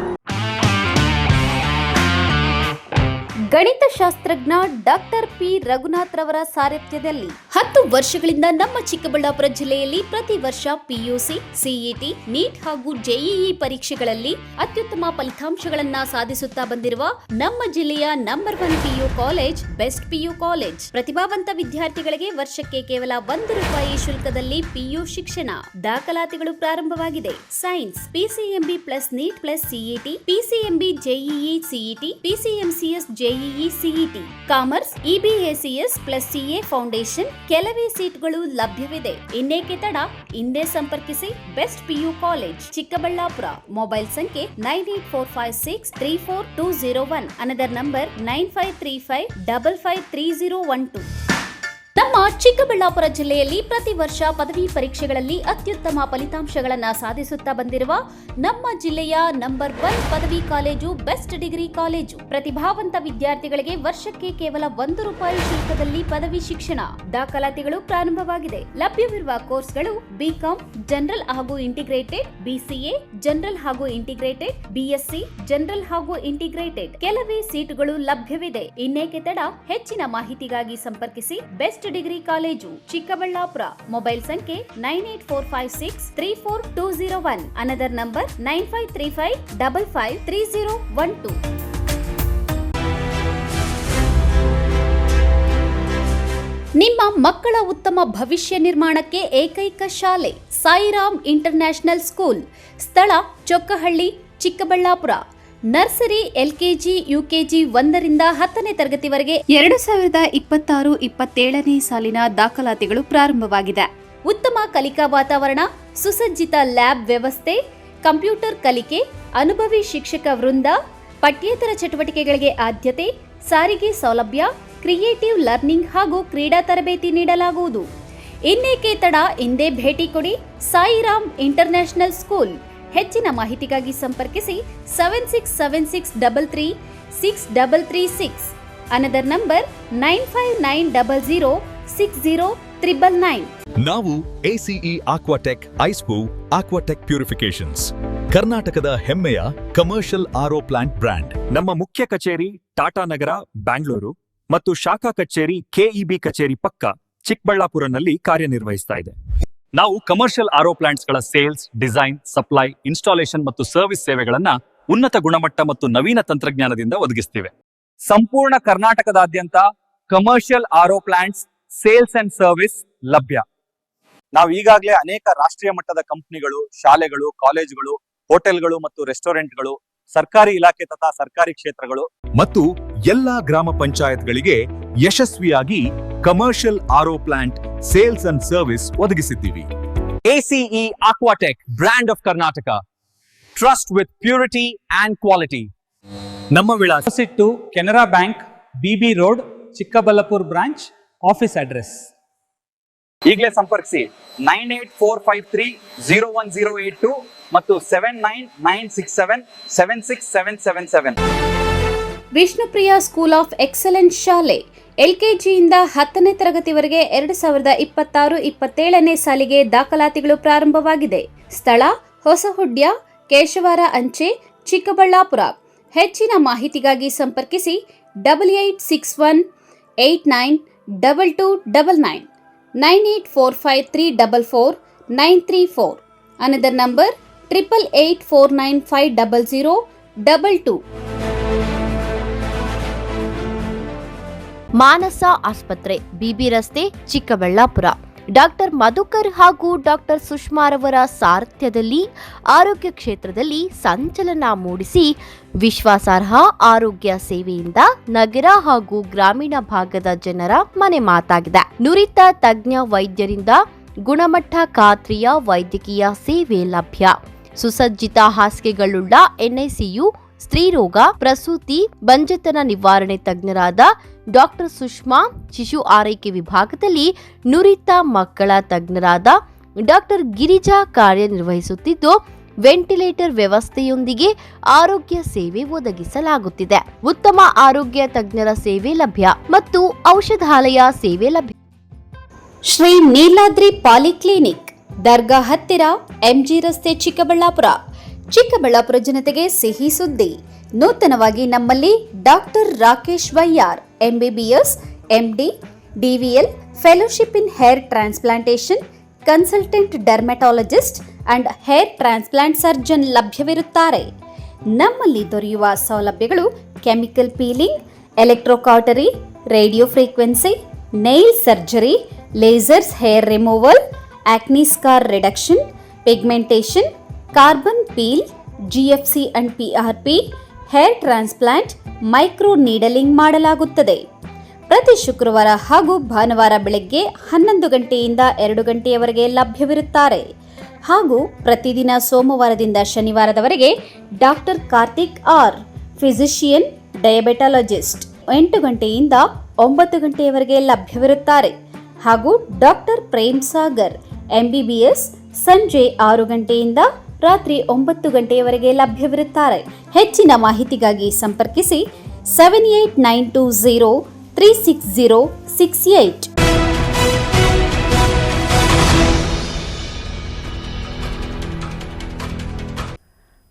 ಗಣಿತಶಾಸ್ತ್ರಜ್ಞ ಡಾಕ್ಟರ್ ಪಿ ರಘುನಾಥ್ ರವರ ಸಾರಥ್ಯದಲ್ಲಿ 10 ವರ್ಷಗಳಿಂದ ನಮ್ಮ ಚಿಕ್ಕಬಳ್ಳಾಪುರ ಜಿಲ್ಲೆಯಲ್ಲಿ ಪ್ರತಿ ವರ್ಷ ಪಿಯುಸಿ, ಸಿಇಟಿ, ನೀಟ್ ಹಾಗೂ ಜೆಇಇ ಪರೀಕ್ಷೆಗಳಲ್ಲಿ ಅತ್ಯುತ್ತಮ ಫಲಿತಾಂಶಗಳನ್ನ ಸಾಧಿಸುತ್ತಾ ಬಂದಿರುವ ನಮ್ಮ ಜಿಲ್ಲೆಯ number 1 PU college best PU college. ಪ್ರತಿಭಾವಂತ ವಿದ್ಯಾರ್ಥಿಗಳಿಗೆ ವರ್ಷಕ್ಕೆ ಕೇವಲ ₹1 ಶುಲ್ಕದಲ್ಲಿ ಪಿಯು ಶಿಕ್ಷಣ. ದಾಖಲಾತಿಗಳು ಪ್ರಾರಂಭವಾಗಿದೆ. Science PCMB plus NEET plus CET, PCMB JEE CET, PCMCS JEE CET, commerce EBACS plus CA foundation. ಕೆಲವೇ ಸೀಟ್ಗಳು ಲಭ್ಯವಿದೆ. ಇನ್ನೇಕೆ ತಡ, ಹಿಂದೆ ಸಂಪರ್ಕಿಸಿ. Best PU college Chikkaballapur. Mobile ಸಂಖ್ಯೆ 9845634201. Another number 9535553012. ನಮ್ಮ ನಮ್ಮ ಚಿಕ್ಕಬಳ್ಳಾಪುರ ಜಿಲ್ಲೆಯಲ್ಲಿ ಪ್ರತಿ ವರ್ಷ ಪದವಿ ಪರೀಕ್ಷೆಗಳಲ್ಲಿ ಅತ್ಯುತ್ತಮ ಫಲಿತಾಂಶಗಳನ್ನು ಸಾಧಿಸುತ್ತಾ ಬಂದಿರುವ ನಮ್ಮ ಜಿಲ್ಲೆಯ ನಂಬರ್ 1 ಪದವಿ ಕಾಲೇಜು ಬೆಸ್ಟ್ ಡಿಗ್ರಿ ಕಾಲೇಜು. ಪ್ರತಿಭಾವಂತ ವಿದ್ಯಾರ್ಥಿಗಳಿಗೆ ವರ್ಷಕ್ಕೆ ಕೇವಲ ₹1 ಶುಲ್ಕದಲ್ಲಿ ಪದವಿ ಶಿಕ್ಷಣ. ದಾಖಲಾತಿಗಳು ಪ್ರಾರಂಭವಾಗಿದೆ. ಲಭ್ಯವಿರುವ ಕೋರ್ಸ್ಗಳು ಬಿಕಾಂ ಜನರಲ್ ಹಾಗೂ ಇಂಟಿಗ್ರೇಟೆಡ್, ಬಿಸಿಎ ಜನರಲ್ ಹಾಗೂ ಇಂಟಿಗ್ರೇಟೆಡ್, ಬಿಎಸ್ಸಿ ಜನರಲ್ ಹಾಗೂ ಇಂಟಿಗ್ರೇಟೆಡ್. ಕೆಲವೇ ಸೀಟುಗಳು ಲಭ್ಯವಿದೆ. ಇನ್ನೇಕೆ ತಡ? ಹೆಚ್ಚಿನ ಮಾಹಿತಿಗಾಗಿ ಸಂಪರ್ಕಿಸಿ best degree college, Chikkaballapur. Mobile ಸಂಖ್ಯೆ 9845634201. Another number 9535553012. ನಿಮ್ಮ ಮಕ್ಕಳ ಉತ್ತಮ ಭವಿಷ್ಯ ನಿರ್ಮಾಣಕ್ಕೆ ಏಕೈಕ ಶಾಲೆ ಸಾಯಿರಾಮ್ ಇಂಟರ್ನ್ಯಾಷನಲ್ ಸ್ಕೂಲ್. ಸ್ಥಳ Chokkahalli, Chikkaballapur. Nursery, LKG, UKG 1ರಿಂದ 10ನೇ ತರಗತಿವರೆಗೆ 2026-27ನೇ ಸಾಲಿನ ದಾಖಲಾತಿಗಳು ಪ್ರಾರಂಭವಾಗಿದೆ. ಉತ್ತಮ ಕಲಿಕಾ ವಾತಾವರಣ, ಸುಸಜ್ಜಿತ ಲ್ಯಾಬ್ ವ್ಯವಸ್ಥೆ, ಕಂಪ್ಯೂಟರ್ ಕಲಿಕೆ, ಅನುಭವಿ ಶಿಕ್ಷಕ ವೃಂದ, ಪಠ್ಯೇತರ ಚಟುವಟಿಕೆಗಳಿಗೆ ಆದ್ಯತೆ, ಸಾರಿಗೆ ಸೌಲಭ್ಯ, ಕ್ರಿಯೇಟಿವ್ ಲರ್ನಿಂಗ್ ಹಾಗೂ ಕ್ರೀಡಾ ತರಬೇತಿ ನೀಡಲಾಗುವುದು. ಇನ್ನೇಕೆ ತಡ? ಇಂದೇ ಭೇಟಿ ಕೊಡಿ ಸಾಯಿರಾಮ್ ಇಂಟರ್ನ್ಯಾಷನಲ್ ಸ್ಕೂಲ್. ಹೆಚ್ಚಿನ ಮಾಹಿತಿಗಾಗಿ ಸಂಪರ್ಕಿಸಿ 7676336336. Another number 9590060999. ನಾವು ACE ಆಕ್ವಾಟೆಕ್ ಐಸ್ಪೂ ಆಕ್ವಾಟೆಕ್ ಪ್ಯೂರಿಫಿಕೇಶನ್ಸ್, ಕರ್ನಾಟಕದ ಹೆಮ್ಮೆಯ ಕಮರ್ಷಿಯಲ್ RO ಪ್ಲಾಂಟ್ ಬ್ರ್ಯಾಂಡ್. ನಮ್ಮ ಮುಖ್ಯ ಕಚೇರಿ ಟಾಟಾ ನಗರ, ಬ್ಯಾಂಗ್ಳೂರು ಮತ್ತು ಶಾಖಾ ಕಚೇರಿ KEB ಕಚೇರಿ ಪಕ್ಕ ಚಿಕ್ಕಬಳ್ಳಾಪುರನಲ್ಲಿ ಕಾರ್ಯನಿರ್ವಹಿಸ್ತಾ ಇದೆ. ನಾವು ಕಮರ್ಷಿಯಲ್ RO ಪ್ಲಾಂಟ್ಸ್ಗಳ ಸೇಲ್ಸ್, ಡಿಸೈನ್, ಸಪ್ಲೈ, ಇನ್ಸ್ಟಾಲೇಷನ್ ಮತ್ತು ಸರ್ವಿಸ್ ಸೇವೆಗಳನ್ನ ಉನ್ನತ ಗುಣಮಟ್ಟ ಮತ್ತು ನವೀನ ತಂತ್ರಜ್ಞಾನದಿಂದ ಒದಗಿಸ್ತಿವೆ. ಸಂಪೂರ್ಣ ಕರ್ನಾಟಕದಾದ್ಯಂತ ಕಮರ್ಷಿಯಲ್ RO ಪ್ಲಾಂಟ್ಸ್ ಸೇಲ್ಸ್ ಅಂಡ್ ಸರ್ವಿಸ್ ಲಭ್ಯ. ನಾವು ಈಗಾಗಲೇ ಅನೇಕ ರಾಷ್ಟ್ರೀಯ ಮಟ್ಟದ ಕಂಪನಿಗಳು, ಶಾಲೆಗಳು, ಕಾಲೇಜುಗಳು, ಹೋಟೆಲ್ಗಳು ಮತ್ತು ರೆಸ್ಟೋರೆಂಟ್ಗಳು, ಸರ್ಕಾರಿ ಇಲಾಖೆ ತಥಾ ಸರ್ಕಾರಿ ಕ್ಷೇತ್ರಗಳು ಮತ್ತು ಎಲ್ಲಾ ಗ್ರಾಮ ಪಂಚಾಯತ್ಗಳಿಗೆ ಯಶಸ್ವಿಯಾಗಿ commercial RO plant sales and service ಒದಗಿಸಿದ್ದೀವಿ. ACE aquatech, brand of Karnataka, trust with purity and quality. ನಮ್ಮ ವಿಳಾಸ ಟು Canara bank, BB road, Chikkaballapur branch. Office address ಈಗಲೇ ಸಂಪರ್ಕಿಸಿ 9845301082 ಮತ್ತು 7996776777. ವಿಷ್ಣುಪ್ರಿಯ ಸ್ಕೂಲ್ ಆಫ್ ಎಕ್ಸಲೆನ್ಸ್ ಶಾಲೆ. ಎಲ್ಕೆಜಿಯಿಂದ 10ನೇ ತರಗತಿವರೆಗೆ 2026-27ನೇ ಸಾಲಿಗೆ ದಾಖಲಾತಿಗಳು ಪ್ರಾರಂಭವಾಗಿದೆ. ಸ್ಥಳ ಹೊಸಹುಡ್ಯ, ಕೇಶವಾರ ಅಂಚೆ, ಚಿಕ್ಕಬಳ್ಳಾಪುರ. ಹೆಚ್ಚಿನ ಮಾಹಿತಿಗಾಗಿ ಸಂಪರ್ಕಿಸಿ 8861892299 9845344934. Another number 8884950022. ಮಾನಸ ಆಸ್ಪತ್ರೆ, BB ರಸ್ತೆ, ಚಿಕ್ಕಬಳ್ಳಾಪುರ. ಡಾಕ್ಟರ್ ಮಧುಕರ್ ಹಾಗೂ ಡಾಕ್ಟರ್ ಸುಷ್ಮಾರವರ ಸಾರಥ್ಯದಲ್ಲಿ ಆರೋಗ್ಯ ಕ್ಷೇತ್ರದಲ್ಲಿ ಸಂಚಲನ ಮೂಡಿಸಿ ವಿಶ್ವಾಸಾರ್ಹ ಆರೋಗ್ಯ ಸೇವೆಯಿಂದ ನಗರ ಹಾಗೂ ಗ್ರಾಮೀಣ ಭಾಗದ ಜನರ ಮನೆ ಮಾತಾಗಿದೆ. ನುರಿತ ತಜ್ಞ ವೈದ್ಯರಿಂದ ಗುಣಮಟ್ಟ ಖಾತ್ರಿಯ ವೈದ್ಯಕೀಯ ಸೇವೆ ಲಭ್ಯ. ಸುಸಜ್ಜಿತ ಹಾಸಿಗೆಗಳುಳ್ಳ NICU, ಸ್ತ್ರೀರೋಗ, ಪ್ರಸೂತಿ, ಬಂಜೆತನ ನಿವಾರಣೆ ತಜ್ಞರಾದ ಡಾಕ್ಟರ್ ಸುಷ್ಮಾ, ಶಿಶು ಆರೈಕೆ ವಿಭಾಗದಲ್ಲಿ ನುರಿತ ಮಕ್ಕಳ ತಜ್ಞರಾದ ಡಾಕ್ಟರ್ ಗಿರಿಜಾ ಕಾರ್ಯನಿರ್ವಹಿಸುತ್ತಿದ್ದು, ವೆಂಟಿಲೇಟರ್ ವ್ಯವಸ್ಥೆಯೊಂದಿಗೆ ಆರೋಗ್ಯ ಸೇವೆ ಒದಗಿಸಲಾಗುತ್ತಿದೆ. ಉತ್ತಮ ಆರೋಗ್ಯ ತಜ್ಞರ ಸೇವೆ ಲಭ್ಯ ಮತ್ತು ಔಷಧಾಲಯ ಸೇವೆ ಲಭ್ಯ. ಶ್ರೀ ನೀಲಾದ್ರಿ ಪಾಲಿಕ್ಲಿನಿಕ್, ದರ್ಗಾ ಹತ್ತಿರ, MG ರಸ್ತೆ, ಚಿಕ್ಕಬಳ್ಳಾಪುರ. ಚಿಕ್ಕಬಳ್ಳಾಪುರ ಜನತೆಗೆ ಸಿಹಿ ಸುದ್ದಿ. ನೂತನವಾಗಿ ನಮ್ಮಲ್ಲಿ ಡಾಕ್ಟರ್ ರಾಕೇಶ್ ವೈಯಾರ್, MBBS, MD, DVL, fellowship in hair transplantation, consultant dermatologist and hair transplant surgeon ಲಭ್ಯವಿರುತ್ತಾರೆ. ನಮ್ಮಲ್ಲಿ ದೊರೆಯುವ ಸೌಲಭ್ಯಗಳು chemical peeling, electrocautery, radio frequency, nail surgery, lasers hair removal, acne scar reduction, pigmentation, carbon peel, GFC and PRP, hair transplant, micro needling ಮಾಡಲಾಗುತ್ತದೆ. ಪ್ರತಿ ಶುಕ್ರವಾರ ಹಾಗೂ ಭಾನುವಾರ ಬೆಳಗ್ಗೆ 11 ಗಂಟೆಯಿಂದ 2 ಗಂಟೆಯವರೆಗೆ ಲಭ್ಯವಿರುತ್ತಾರೆ. ಹಾಗೂ ಪ್ರತಿದಿನ ಸೋಮವಾರದಿಂದ ಶನಿವಾರದವರೆಗೆ ಡಾಕ್ಟರ್ ಕಾರ್ತಿಕ್ ಆರ್, ಫಿಸಿಷಿಯನ್, ಡಯಾಬೆಟಾಲಜಿಸ್ಟ್ 8 ಗಂಟೆಯಿಂದ 9 ಗಂಟೆಯವರೆಗೆ ಲಭ್ಯವಿರುತ್ತಾರೆ. ಹಾಗೂ ಡಾಕ್ಟರ್ ಪ್ರೇಮ್ ಸಾಗರ್ MBBS ಸಂಜೆ 6 ಗಂಟೆಯಿಂದ ರಾತ್ರಿ 9 ಗಂಟೆಯವರೆಗೆ ಲಭ್ಯವಿರುತ್ತಾರೆ. ಹೆಚ್ಚಿನ ಮಾಹಿತಿಗಾಗಿ ಸಂಪರ್ಕಿಸಿ 7892036068.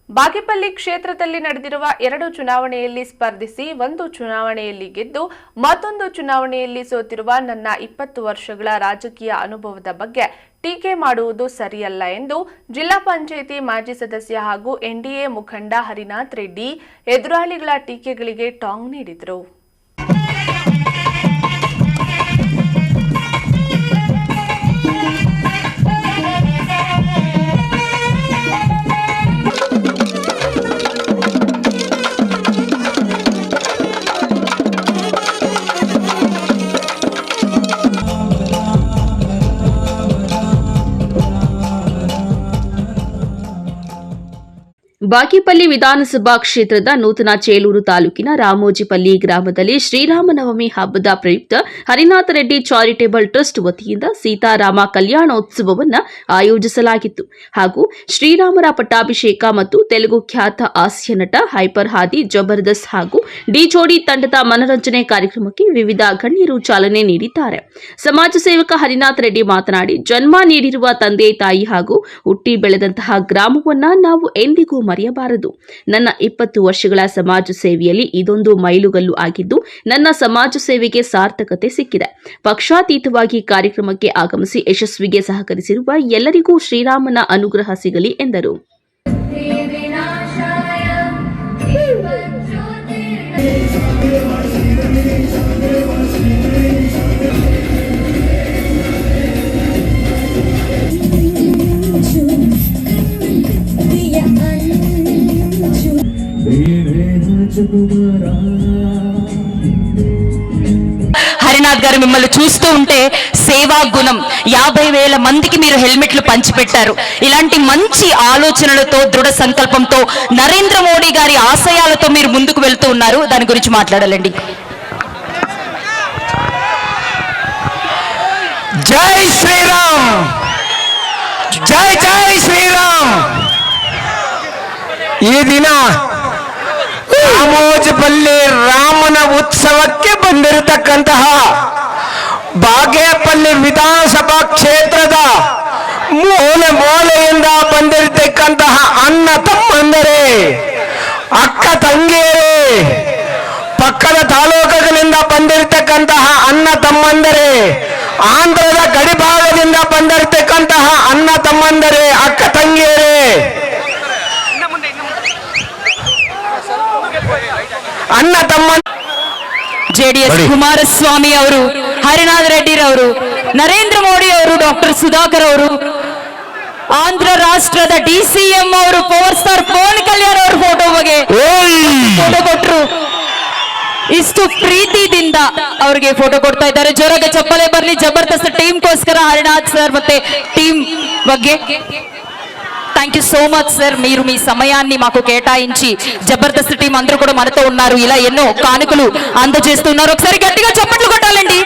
ಬಾಗೇಪಲ್ಲಿ ಕ್ಷೇತ್ರದಲ್ಲಿ ನಡೆದಿರುವ 2 ಚುನಾವಣೆಯಲ್ಲಿ ಸ್ಪರ್ಧಿಸಿ 1 ಚುನಾವಣೆಯಲ್ಲಿ ಗೆದ್ದು ಮತ್ತೊಂದು ಚುನಾವಣೆಯಲ್ಲಿ ಸೋತಿರುವ ನನ್ನ 20 ವರ್ಷಗಳ ರಾಜಕೀಯ ಅನುಭವದ ಬಗ್ಗೆ ಟೀಕೆ ಮಾಡುವುದು ಸರಿಯಲ್ಲ ಎಂದು ಜಿಲ್ಲಾ ಪಂಚಾಯಿತಿ ಮಾಜಿ ಸದಸ್ಯ ಹಾಗೂ NDA ಮುಖಂಡ ಹರಿನಾಥ್ ರೆಡ್ಡಿ ಎದುರಾಳಿಗಳ ಟೀಕೆಗಳಿಗೆ ಟಾಂಗ್ ನೀಡಿದರು. ಬಾಗೇಪಲ್ಲಿ ವಿಧಾನಸಭಾ ಕ್ಷೇತ್ರದ ನೂತನ ಚೇಲೂರು ತಾಲೂಕಿನ ರಾಮೋಜಿಪಲ್ಲಿ ಗ್ರಾಮದಲ್ಲಿ ಶ್ರೀರಾಮನವಮಿ ಹಬ್ಬದ ಪ್ರಯುಕ್ತ ಹರಿನಾಥ ರೆಡ್ಡಿ ಚಾರಿಟೇಬಲ್ ಟ್ರಸ್ಟ್ ವತಿಯಿಂದ ಸೀತಾರಾಮ ಕಲ್ಯಾಣೋತ್ಸವವನ್ನು ಆಯೋಜಿಸಲಾಗಿತ್ತು ಹಾಗೂ ಶ್ರೀರಾಮರ ಪಟ್ಟಾಭಿಷೇಕ ಮತ್ತು ತೆಲುಗು ಖ್ಯಾತ ಹಾಸ್ಯ ನಟ ಹೈಪರ್ ಹಾದಿ ಜಬರ್ದಸ್ತ್ ಹಾಗೂ ಡಿ ಜೋಡಿ ತಂಡದ ಮನರಂಜನೆ ಕಾರ್ಯಕ್ರಮಕ್ಕೆ ವಿವಿಧ ಗಣ್ಯರು ಚಾಲನೆ ನೀಡಿದ್ದಾರೆ. ಸಮಾಜ ಸೇವಕ ಹರಿನಾಥ ರೆಡ್ಡಿ ಮಾತನಾಡಿ, ಜನ್ಮ ನೀಡಿರುವ ತಂದೆ ತಾಯಿ ಹಾಗೂ ಹುಟ್ಟಿ ಬೆಳೆದಂತಹ ಗ್ರಾಮವನ್ನ ನಾವು ಎಂದಿಗೂ ಮರೆಯಬಾರದು. ನನ್ನ 20 ವರ್ಷಗಳ ಸಮಾಜ ಸೇವೆಯಲ್ಲಿ ಇದೊಂದು ಮೈಲುಗಲ್ಲು ಆಗಿದ್ದು ನನ್ನ ಸಮಾಜ ಸೇವೆಗೆ ಸಾರ್ಥಕತೆ ಸಿಕ್ಕಿದೆ. ಪಕ್ಷಾತೀತವಾಗಿ ಕಾರ್ಯಕ್ರಮಕ್ಕೆ ಆಗಮಿಸಿ ಯಶಸ್ವಿಗೆ ಸಹಕರಿಸಿರುವ ಎಲ್ಲರಿಗೂ ಶ್ರೀರಾಮನ ಅನುಗ್ರಹ ಸಿಗಲಿ ಎಂದರು. హరినాథ్ గారు మిమ్మల్ని చూస్తూ ఉంటే సేవా గుణం 50,000 మందికి మీరు హెల్మెట్లు పంచిపెట్టారు. ఇలాంటి మంచి ఆలోచనలతో దృఢ సంకల్పంతో నరేంద్ర మోడీ గారి ఆశయాలతో మీరు ముందుకు వెళ్తూ ఉన్నారు. దాని గురించి మాట్లాడాలండి. జై శ్రీరామ్, ಜೈ ಜೈ ಶ್ರೀರಾಮ್. ಈ ದಿನ ರಾಮೋಜಿಪಲ್ಲಿ ರಾಮನ ಉತ್ಸವಕ್ಕೆ ಬಂದಿರತಕ್ಕಂತಹ ಬಾಗೇಪಲ್ಲಿ ವಿಧಾನಸಭಾ ಕ್ಷೇತ್ರದ ಮೂಲೆ ಮೂಲೆಯಿಂದ ಬಂದಿರತಕ್ಕಂತಹ ಅಣ್ಣ ತಮ್ಮಂದರೆ, ಅಕ್ಕ ತಂಗಿಯರೇ, ಪಕ್ಕದ ತಾಲೂಕುಗಳಿಂದ ಬಂದಿರತಕ್ಕಂತಹ ಅಣ್ಣ ತಮ್ಮಂದರೆ, ಆಂಧ್ರದ ಗಡಿಭಾಗದಿಂದ ಬಂದಿರತಕ್ಕಂತಹ ಅಣ್ಣ ತಮ್ಮಂದರೆ, ಅಕ್ಕ ತಂಗಿಯರೇ, ಅಣ್ಣ ತಮ್ಮ JDS ಕುಮಾರಸ್ವಾಮಿ ಅವರು, ಹರಿನಾಥ್ ರೆಡ್ಡಿ ಅವರು, ನರೇಂದ್ರ ಮೋದಿ ಅವರು, ಡಾಕ್ಟರ್ ಸುಧಾಕರ್ ಅವರು, ಆಂಧ್ರ ರಾಷ್ಟ್ರದ DCM ಅವರು, ಪವರ್ ಸ್ಟಾರ್ ಪವನ್ ಕಲ್ಯಾಣ್ ಅವರ ಫೋಟೋ ಬಗ್ಗೆ ಫೋಟೋ ಕೊಟ್ಟರು. ಇಷ್ಟು ಪ್ರೀತಿಯಿಂದ ಅವರಿಗೆ ಫೋಟೋ ಕೊಡ್ತಾ ಇದ್ದಾರೆ. ಜೋರಾಗಿ ಚಪ್ಪಲೆ ಬರಲಿ. ಜಬರ್ದಸ್ತ್ ಟೀಮ್ಗೋಸ್ಕರ ಹರಿನಾಥ್ ಸರ್ ಮತ್ತೆ టీం ಬಗ್ಗೆ thank you so much sir. మీరు మీ సమయాన్ని మాకు కేటాయించి జబర్దస్త్ టీం అందరూ కూడా మనతో ఉన్నారు. ఇలా ఎన్నో కానుకలు అందజేస్తున్నారు. ఒకసారి గట్టిగా చప్పట్లు కొట్టాలండి.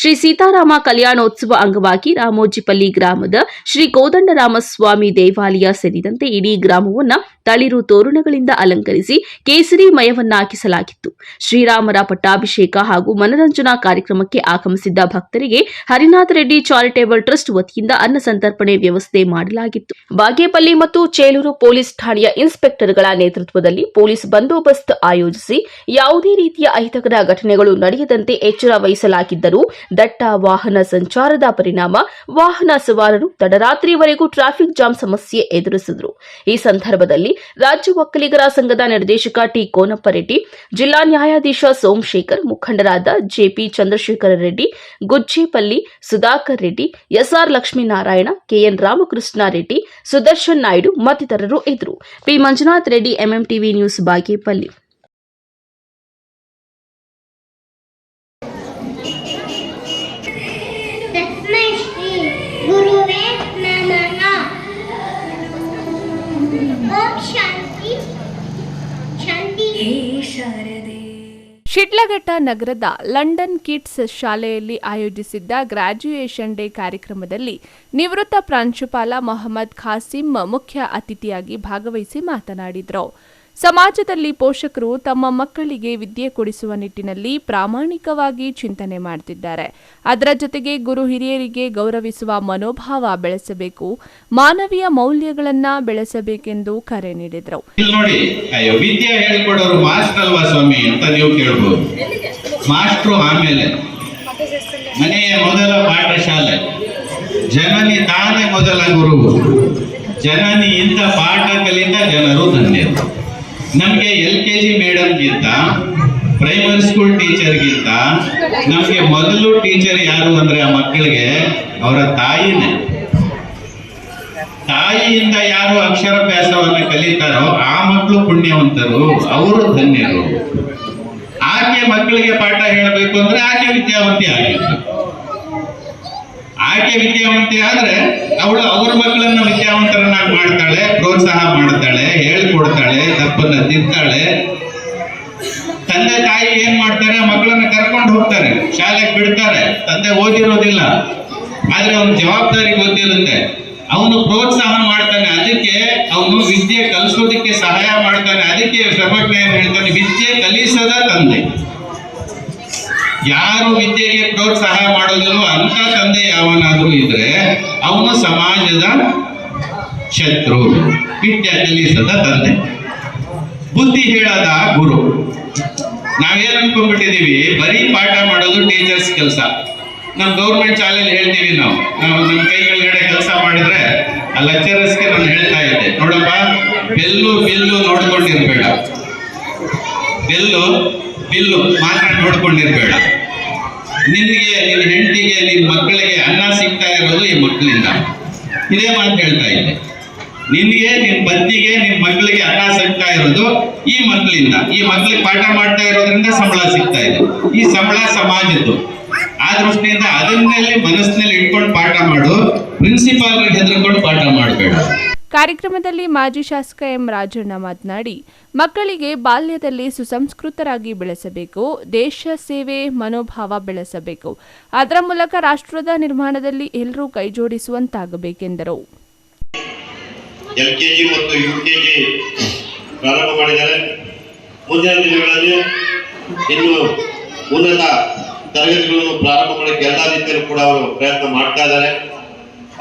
ಶ್ರೀ ಸೀತಾರಾಮ ಕಲ್ಯಾಣೋತ್ಸವ ಅಂಗವಾಗಿ ರಾಮೋಜಿಪಲ್ಲಿ ಗ್ರಾಮದ ಶ್ರೀ ಕೋದಂಡರಾಮಸ್ವಾಮಿ ದೇವಾಲಯ ಸೇರಿದಂತೆ ಇಡೀ ಗ್ರಾಮವನ್ನು ತಳಿರು ತೋರಣಗಳಿಂದ ಅಲಂಕರಿಸಿ ಕೇಸರಿ ಮಯವನ್ನಾಕಿಸಲಾಗಿತ್ತು. ಶ್ರೀರಾಮರ ಪಟ್ಟಾಭಿಷೇಕ ಹಾಗೂ ಮನರಂಜನಾ ಕಾರ್ಯಕ್ರಮಕ್ಕೆ ಆಗಮಿಸಿದ್ದ ಭಕ್ತರಿಗೆ ಹರಿನಾಥ ರೆಡ್ಡಿ ಚಾರಿಟೇಬಲ್ ಟ್ರಸ್ಟ್ ವತಿಯಿಂದ ಅನ್ನ ಸಂತರ್ಪಣೆ ವ್ಯವಸ್ಥೆ ಮಾಡಲಾಗಿತ್ತು. ಬಾಗೇಪಲ್ಲಿ ಮತ್ತು ಚೇಲೂರು ಪೊಲೀಸ್ ಠಾಣೆಯ ಇನ್ಸ್ಪೆಕ್ಟರ್ಗಳ ನೇತೃತ್ವದಲ್ಲಿ ಪೊಲೀಸ್ ಬಂದೋಬಸ್ತ್ ಆಯೋಜಿಸಿ ಯಾವುದೇ ರೀತಿಯ ಅಹಿತಕರ ಘಟನೆಗಳು ನಡೆಯದಂತೆ ಎಚ್ಚರ ವಹಿಸಲಾಗಿದ್ದರೂ ದಟ್ಟ ವಾಹನ ಸಂಚಾರದ ಪರಿಣಾಮ ವಾಹನ ಸವಾರರು ತಡರಾತ್ರಿವರೆಗೂ ಟ್ರಾಫಿಕ್ ಜಾಮ್ ಸಮಸ್ಯೆ ಎದುರಿಸಿದರು. ಈ ಸಂದರ್ಭದಲ್ಲಿ ರಾಜ್ಯ ಒಕ್ಕಲಿಗರ ಸಂಘದ ನಿರ್ದೇಶಕ ಟಿ ಕೋನಪ್ಪ ರೆಡ್ಡಿ, ಜಿಲ್ಲಾ ನ್ಯಾಯಾಧೀಶ ಸೋಮಶೇಖರ್, ಮುಖಂಡರಾದ JP Chandrashekara Reddy, Gujjepalli Sudhakar Reddy, SR Lakshminarayana, KN Ramakrishna Reddy, Sudarshan Naidu ಮತ್ತಿತರರು ಇದ್ದರು. P Manjunath Reddy, MMTV news, Bagepalli. Shidlaghatta ನಗರದ ಲಂಡನ್ ಕಿಡ್ಸ್ ಶಾಲೆಯಲ್ಲಿ ಆಯೋಜಿಸಿದ್ದ ಗ್ರಾಜ್ಯುಯೇಷನ್ ಡೇ ಕಾರ್ಯಕ್ರಮದಲ್ಲಿ ನಿವೃತ್ತ ಪ್ರಾಂಶುಪಾಲ ಮೊಹಮ್ಮದ್ ಖಾಸಿಂ ಮುಖ್ಯ ಅತಿಥಿಯಾಗಿ ಭಾಗವಹಿಸಿ ಮಾತನಾಡಿದರು. ಸಮಾಜದಲ್ಲಿ ಪೋಷಕರು ತಮ್ಮ ಮಕ್ಕಳಿಗೆ ವಿದ್ಯೆ ಕೊಡಿಸುವ ನಿಟ್ಟಿನಲ್ಲಿ ಪ್ರಾಮಾಣಿಕವಾಗಿ ಚಿಂತನೆ ಮಾಡುತ್ತಿದ್ದಾರೆ. ಅದರ ಜೊತೆಗೆ ಗುರು ಹಿರಿಯರಿಗೆ ಗೌರವಿಸುವ ಮನೋಭಾವ ಬೆಳೆಸಬೇಕು, ಮಾನವೀಯ ಮೌಲ್ಯಗಳನ್ನ ಬೆಳೆಸಬೇಕೆಂದು ಕರೆ ನೀಡಿದರು. ನೋಡಿ, ಅಯ್ಯೋ ವಿದ್ಯೆ ಹೇಳ್ಕೊಡೋರು ಮಾಸ್ಟರ್ ಅಲ್ವಾ ಸ್ವಾಮಿ ಅಂತ ನೀವು ಕೇಳ್ಬೋದು. ಮಾಸ್ಟ್ರು ಆಮೇಲೆ ಮನೆಯ ಮೊದಲ ಪಾಠಶಾಲೆ, ಜನನಿ ತಾನೇ ಮೊದಲ ಗುರು, ಜನನಿಯಿಂದ ಪಾಠ ಕಲಿತ ಜನರು ಧನ್ಯರು. ನಮಗೆ LKG ಮೇಡಮ್ಗಿಂತ ಪ್ರೈಮರಿ ಸ್ಕೂಲ್ ಟೀಚರ್ಗಿಂತ ನಮಗೆ ಮೊದಲು ಟೀಚರ್ ಯಾರು ಅಂದ್ರೆ ಆ ಮಕ್ಕಳಿಗೆ ಅವರ ತಾಯಿನೇ. ತಾಯಿಯಿಂದ ಯಾರು ಅಕ್ಷರಾಭ್ಯಾಸವನ್ನು ಕಲಿತಾರೋ ಆ ಮಕ್ಕಳು ಪುಣ್ಯವಂತರು, ಅವರು ಧನ್ಯರು. ಆಕೆ ಮಕ್ಕಳಿಗೆ ಪಾಠ ಹೇಳಬೇಕು ಅಂದ್ರೆ ಆಕೆ ವಿದ್ಯಾವಂತಿ ಆಗಿತ್ತು. ಆಕೆ ವಿದ್ಯಾವಂತಿ ಆದ್ರೆ ಅವಳು ಅವ್ರ ಮಕ್ಕಳನ್ನ ವಿದ್ಯಾವಂತರನ್ನಾಗಿ ಮಾಡ್ತಾಳೆ, ಪ್ರೋತ್ಸಾಹ ಮಾಡ್ತಾಳೆ, ಹೇಳ್ಕೊಡ್ತಾಳೆ, ತಪ್ಪನ್ನ ತಿಂತಾಳೆ. ತಂದೆ ತಾಯಿ ಏನ್ ಮಾಡ್ತಾರೆ, ಮಕ್ಕಳನ್ನ ಕರ್ಕೊಂಡು ಹೋಗ್ತಾರೆ, ಶಾಲೆಗೆ ಬಿಡ್ತಾರೆ. ತಂದೆ ಓದಿರೋದಿಲ್ಲ, ಆದ್ರೆ ಅವನ ಜವಾಬ್ದಾರಿ ಗೊತ್ತಿರುತ್ತೆ. ಅವನು ಪ್ರೋತ್ಸಾಹ ಮಾಡ್ತಾನೆ, ಅದಕ್ಕೆ ಅವನು ವಿದ್ಯೆ ಕಲಿಸೋದಕ್ಕೆ ಸಹಾಯ ಮಾಡ್ತಾನೆ. ಅದಕ್ಕೆ ಸರ್ವಜ್ಞ ಏನ್ ಹೇಳ್ತಾನೆ, ವಿದ್ಯೆ ಕಲಿಸದ ತಂದೆ. ಯಾರು ವಿದ್ಯೆಗೆ ಪ್ರೋತ್ಸಾಹ ಮಾಡೋದಿಲ್ವೋ ಅಂತ ತಂದೆ ಯಾವನಾದ್ರೂ ಇದ್ರೆ ಅವನು ಸಮಾಜದ ಶತ್ರು. ವಿದ್ಯೆ ಕಲಿಸದ ತಂದೆ, ಬುದ್ಧಿ ಹೇಳದ ಗುರು. ನಾವೇನ್ ಅನ್ಕೊಂಡ್ಬಿಟ್ಟಿದೀವಿ, ಬರೀ ಪಾಠ ಮಾಡೋದು ಟೀಚರ್ಸ್ ಕೆಲಸ. ನಮ್ಮ ಗೌರ್ಮೆಂಟ್ ಶಾಲೆಯಲ್ಲಿ ಹೇಳ್ತೀವಿ, ನಾವು ನಮ್ಮ ಕೈ ಕೆಳಗಡೆ ಕೆಲಸ ಮಾಡಿದ್ರೆ ಆ ಲೆಕ್ಚರರ್ಸ್ಗೆ ನಾನು ಹೇಳ್ತಾ ಇದ್ದೆ, ನೋಡಪ್ಪ ಬಿಲ್ಲು ನೋಡ್ಕೊಂಡಿರ್ಬೇಡ, ಬಿಲ್ಲು ಮಾತ್ರ ನೋಡ್ಕೊಂಡಿರ್ಬೇಡ. ನಿನಗೆ, ನಿನ್ನ ಹೆಂಡತಿಗೆ, ನಿನ್ನ ಮಕ್ಕಳಿಗೆ ಅನ್ನ ಸಿಗ್ತಾ ಇರೋದು ಈ ಮಕ್ಕಳಿಂದ. ಇದೇ ಮಾತು ಹೇಳ್ತಾ ಇದ್ದೆ. ನಿನಗೆ, ನಿನ್ನ ಪತ್ನಿಗೆ, ನಿನ್ನ ಮಕ್ಕಳಿಗೆ ಅನ್ನ ಸಿಗ್ತಾ ಇರೋದು ಈ ಮಕ್ಕಳಿಂದ. ಈ ಮಕ್ಕಳಿಗೆ ಪಾಠ ಮಾಡ್ತಾ ಇರೋದ್ರಿಂದ ಸಂಬಳ ಸಿಗ್ತಾ ಇದೆ. ಈ ಸಂಬಳ ಸಮಾಜದ್ದು. ಆ ದೃಷ್ಟಿಯಿಂದ ಅದನ್ನಲ್ಲಿ ಮನಸ್ಸಿನಲ್ಲಿ ಇಟ್ಕೊಂಡು ಪಾಠ ಮಾಡು, ಪ್ರಿನ್ಸಿಪಾಲ್ರಿಗೆ ಹೆದರ್ಕೊಂಡು ಪಾಠ ಮಾಡಬೇಡ. ಕಾರ್ಯಕ್ರಮದಲ್ಲಿ ಮಾಜಿ ಶಾಸಕ ಎಂ ರಾಜಣ್ಣ ಮಾತನಾಡಿ, ಮಕ್ಕಳಿಗೆ ಬಾಲ್ಯದಲ್ಲಿ ಸುಸಂಸ್ಕೃತರಾಗಿ ಬೆಳೆಸಬೇಕು, ದೇಶ ಸೇವೆ ಮನೋಭಾವ ಬೆಳೆಸಬೇಕು. ಅದರ ಮೂಲಕ ರಾಷ್ಟ್ರದ ನಿರ್ಮಾಣದಲ್ಲಿ ಎಲ್ಲರೂ ಕೈಜೋಡಿಸುವಂತಾಗಬೇಕೆಂದರು. LKG ಮತ್ತು UKG ಪ್ರಾರಂಭ ಮಾಡಿದ್ದಾರೆ. ಮುಂದಿನ ದಿನಗಳಲ್ಲಿ ಇನ್ನು ಉನ್ನತ ತರಗತಿಗಳನ್ನು ಪ್ರಾರಂಭ ಮಾಡಕ್ಕೆ ಎಲ್ಲ ರೀತಿಯಲ್ಲೂ ಕೂಡ ಅವರು ಪ್ರಯತ್ನ ಮಾಡ್ತಾ ಇದ್ದಾರೆ.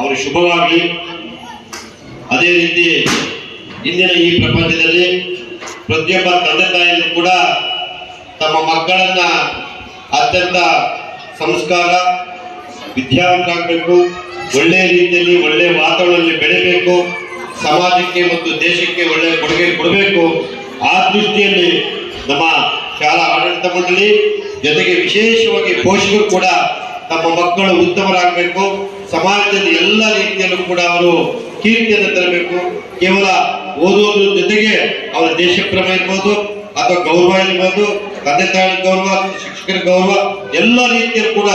ಅವರು ಶುಭವಾಗಿ. ಅದೇ ರೀತಿ ಇಂದಿನ ಈ ಪ್ರಪಂಚದಲ್ಲಿ ಪ್ರತಿಯೊಬ್ಬ ತಂದೆ ತಾಯಿಯರು ಕೂಡ ತಮ್ಮ ಮಕ್ಕಳನ್ನ ಅತ್ಯಂತ ಸಂಸ್ಕಾರ, ವಿದ್ಯಾವಂತರಾಗಬೇಕು, ಒಳ್ಳೆಯ ರೀತಿಯಲ್ಲಿ ಒಳ್ಳೆಯ ವಾತಾವರಣದಲ್ಲಿ ಬೆಳೆಯಬೇಕು, ಸಮಾಜಕ್ಕೆ ಮತ್ತು ದೇಶಕ್ಕೆ ಒಳ್ಳೆಯ ಕೊಡುಗೆ ಕೊಡಬೇಕು. ಆ ದೃಷ್ಟಿಯಲ್ಲಿ ನಮ್ಮ ಶಾಲಾ ಆಡಳಿತ ಮಂಡಳಿ ಜೊತೆಗೆ ವಿಶೇಷವಾಗಿ ಪೋಷಕರು ಕೂಡ ತಮ್ಮ ಮಕ್ಕಳು ಉತ್ತಮರಾಗಬೇಕು, ಸಮಾಜದಲ್ಲಿ ಎಲ್ಲ ರೀತಿಯಲ್ಲೂ ಕೂಡ ಅವರು ಕೀರ್ತಿಯನ್ನು ತರಬೇಕು. ಕೇವಲ ಓದುವುದ್ರ ಜೊತೆಗೆ ಅವರ ದೇಶ ಪ್ರೇಮ ಇರ್ಬೋದು, ಅಥವಾ ಗೌರವ ಇರ್ಬೋದು, ತಂದೆ ತಾಯಿ ಗೌರವ, ಶಿಕ್ಷಕರ ಗೌರವ, ಎಲ್ಲ ರೀತಿಯಲ್ಲೂ ಕೂಡ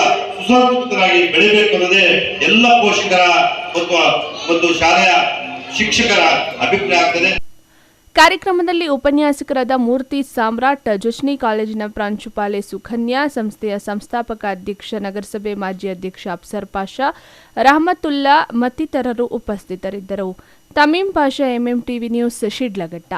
ಸುಸಂಸ್ಕೃತರಾಗಿ ಬೆಳಿಬೇಕು ಅನ್ನೋದೇ ಎಲ್ಲ ಪೋಷಕರ ಮತ್ತು ಶಾಲೆಯ ಶಿಕ್ಷಕರ ಅಭಿಪ್ರಾಯ ಆಗ್ತದೆ. ಕಾರ್ಯಕ್ರಮದಲ್ಲಿ ಉಪನ್ಯಾಸಕರಾದ ಮೂರ್ತಿ ಸಾಮ್ರಾಟ್, ಜುಷ್ನಿ ಕಾಲೇಜಿನ ಪ್ರಾಂಶುಪಾಲೆ ಸುಕನ್ಯಾ, ಸಂಸ್ಥೆಯ ಸಂಸ್ಥಾಪಕ ಅಧ್ಯಕ್ಷ, ನಗರಸಭೆ ಮಾಜಿ ಅಧ್ಯಕ್ಷ ಅಫ್ಸರ್ ಪಾಷಾ, ರಹಮತುಲ್ಲಾ ಮತ್ತಿತರರು ಉಪಸ್ಥಿತರಿದ್ದರು. ತಮೀಂ ಪಾಷಾ, MMTV ನ್ಯೂಸ್, ಶಿಡ್ಲಘಟ್ಟ.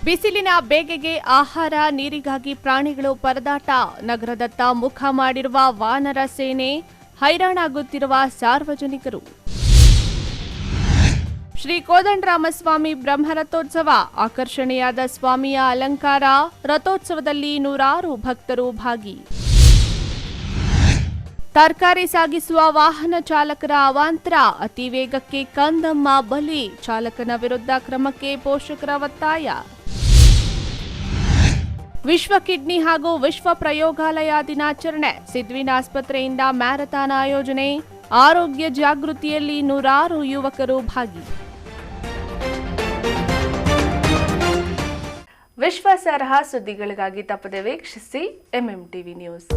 ಬಿಸಿಲಿನ ಬೇಗೆಗೆ ಆಹಾರ ನೀರಿಗಾಗಿ ಪ್ರಾಣಿಗಳು ಪರದಾಟ. ನಗರದತ್ತ ಮುಖ ಮಾಡಿರುವ ವಾನರ ಸೇನೆ, ಹೈರಾಣಾಗುತ್ತಿರುವ ಸಾರ್ವಜನಿಕರು. ಶ್ರೀ ಕೋದಂಡರಾಮಸ್ವಾಮಿ ಬ್ರಹ್ಮರಥೋತ್ಸವ, ಆಕರ್ಷಣೆಯಾದ ಸ್ವಾಮಿಯ ಅಲಂಕಾರ. ರಥೋತ್ಸವದಲ್ಲಿ ನೂರಾರು ಭಕ್ತರು ಭಾಗಿ. ತರಕಾರಿ ಸಾಗಿಸುವ ವಾಹನ ಚಾಲಕರ ಅವಾಂತರ, ಅತಿ ವೇಗಕ್ಕೆ ಕಂದಮ್ಮ ಬಲಿ. ಚಾಲಕನ ವಿರುದ್ಧ ಕ್ರಮಕ್ಕೆ ಪೋಷಕರ ಒತ್ತಾಯ. ವಿಶ್ವ ಕಿಡ್ನಿ ಹಾಗೂ ವಿಶ್ವ ಪ್ರಯೋಗಾಲಯ ದಿನಾಚರಣೆ, ಸಿದ್ವಿನ್ ಆಸ್ಪತ್ರೆಯಿಂದ ಮ್ಯಾರಥಾನ್ ಆಯೋಜನೆ. ಆರೋಗ್ಯ ಜಾಗೃತಿಯಲ್ಲಿ ನೂರಾರು ಯುವಕರು ಭಾಗಿ. ವಿಶ್ವಾಸಾರ್ಹ ಸುದ್ದಿಗಳಿಗಾಗಿ ತಪ್ಪದೆ ವೀಕ್ಷಿಸಿ MMTV ನ್ಯೂಸ್.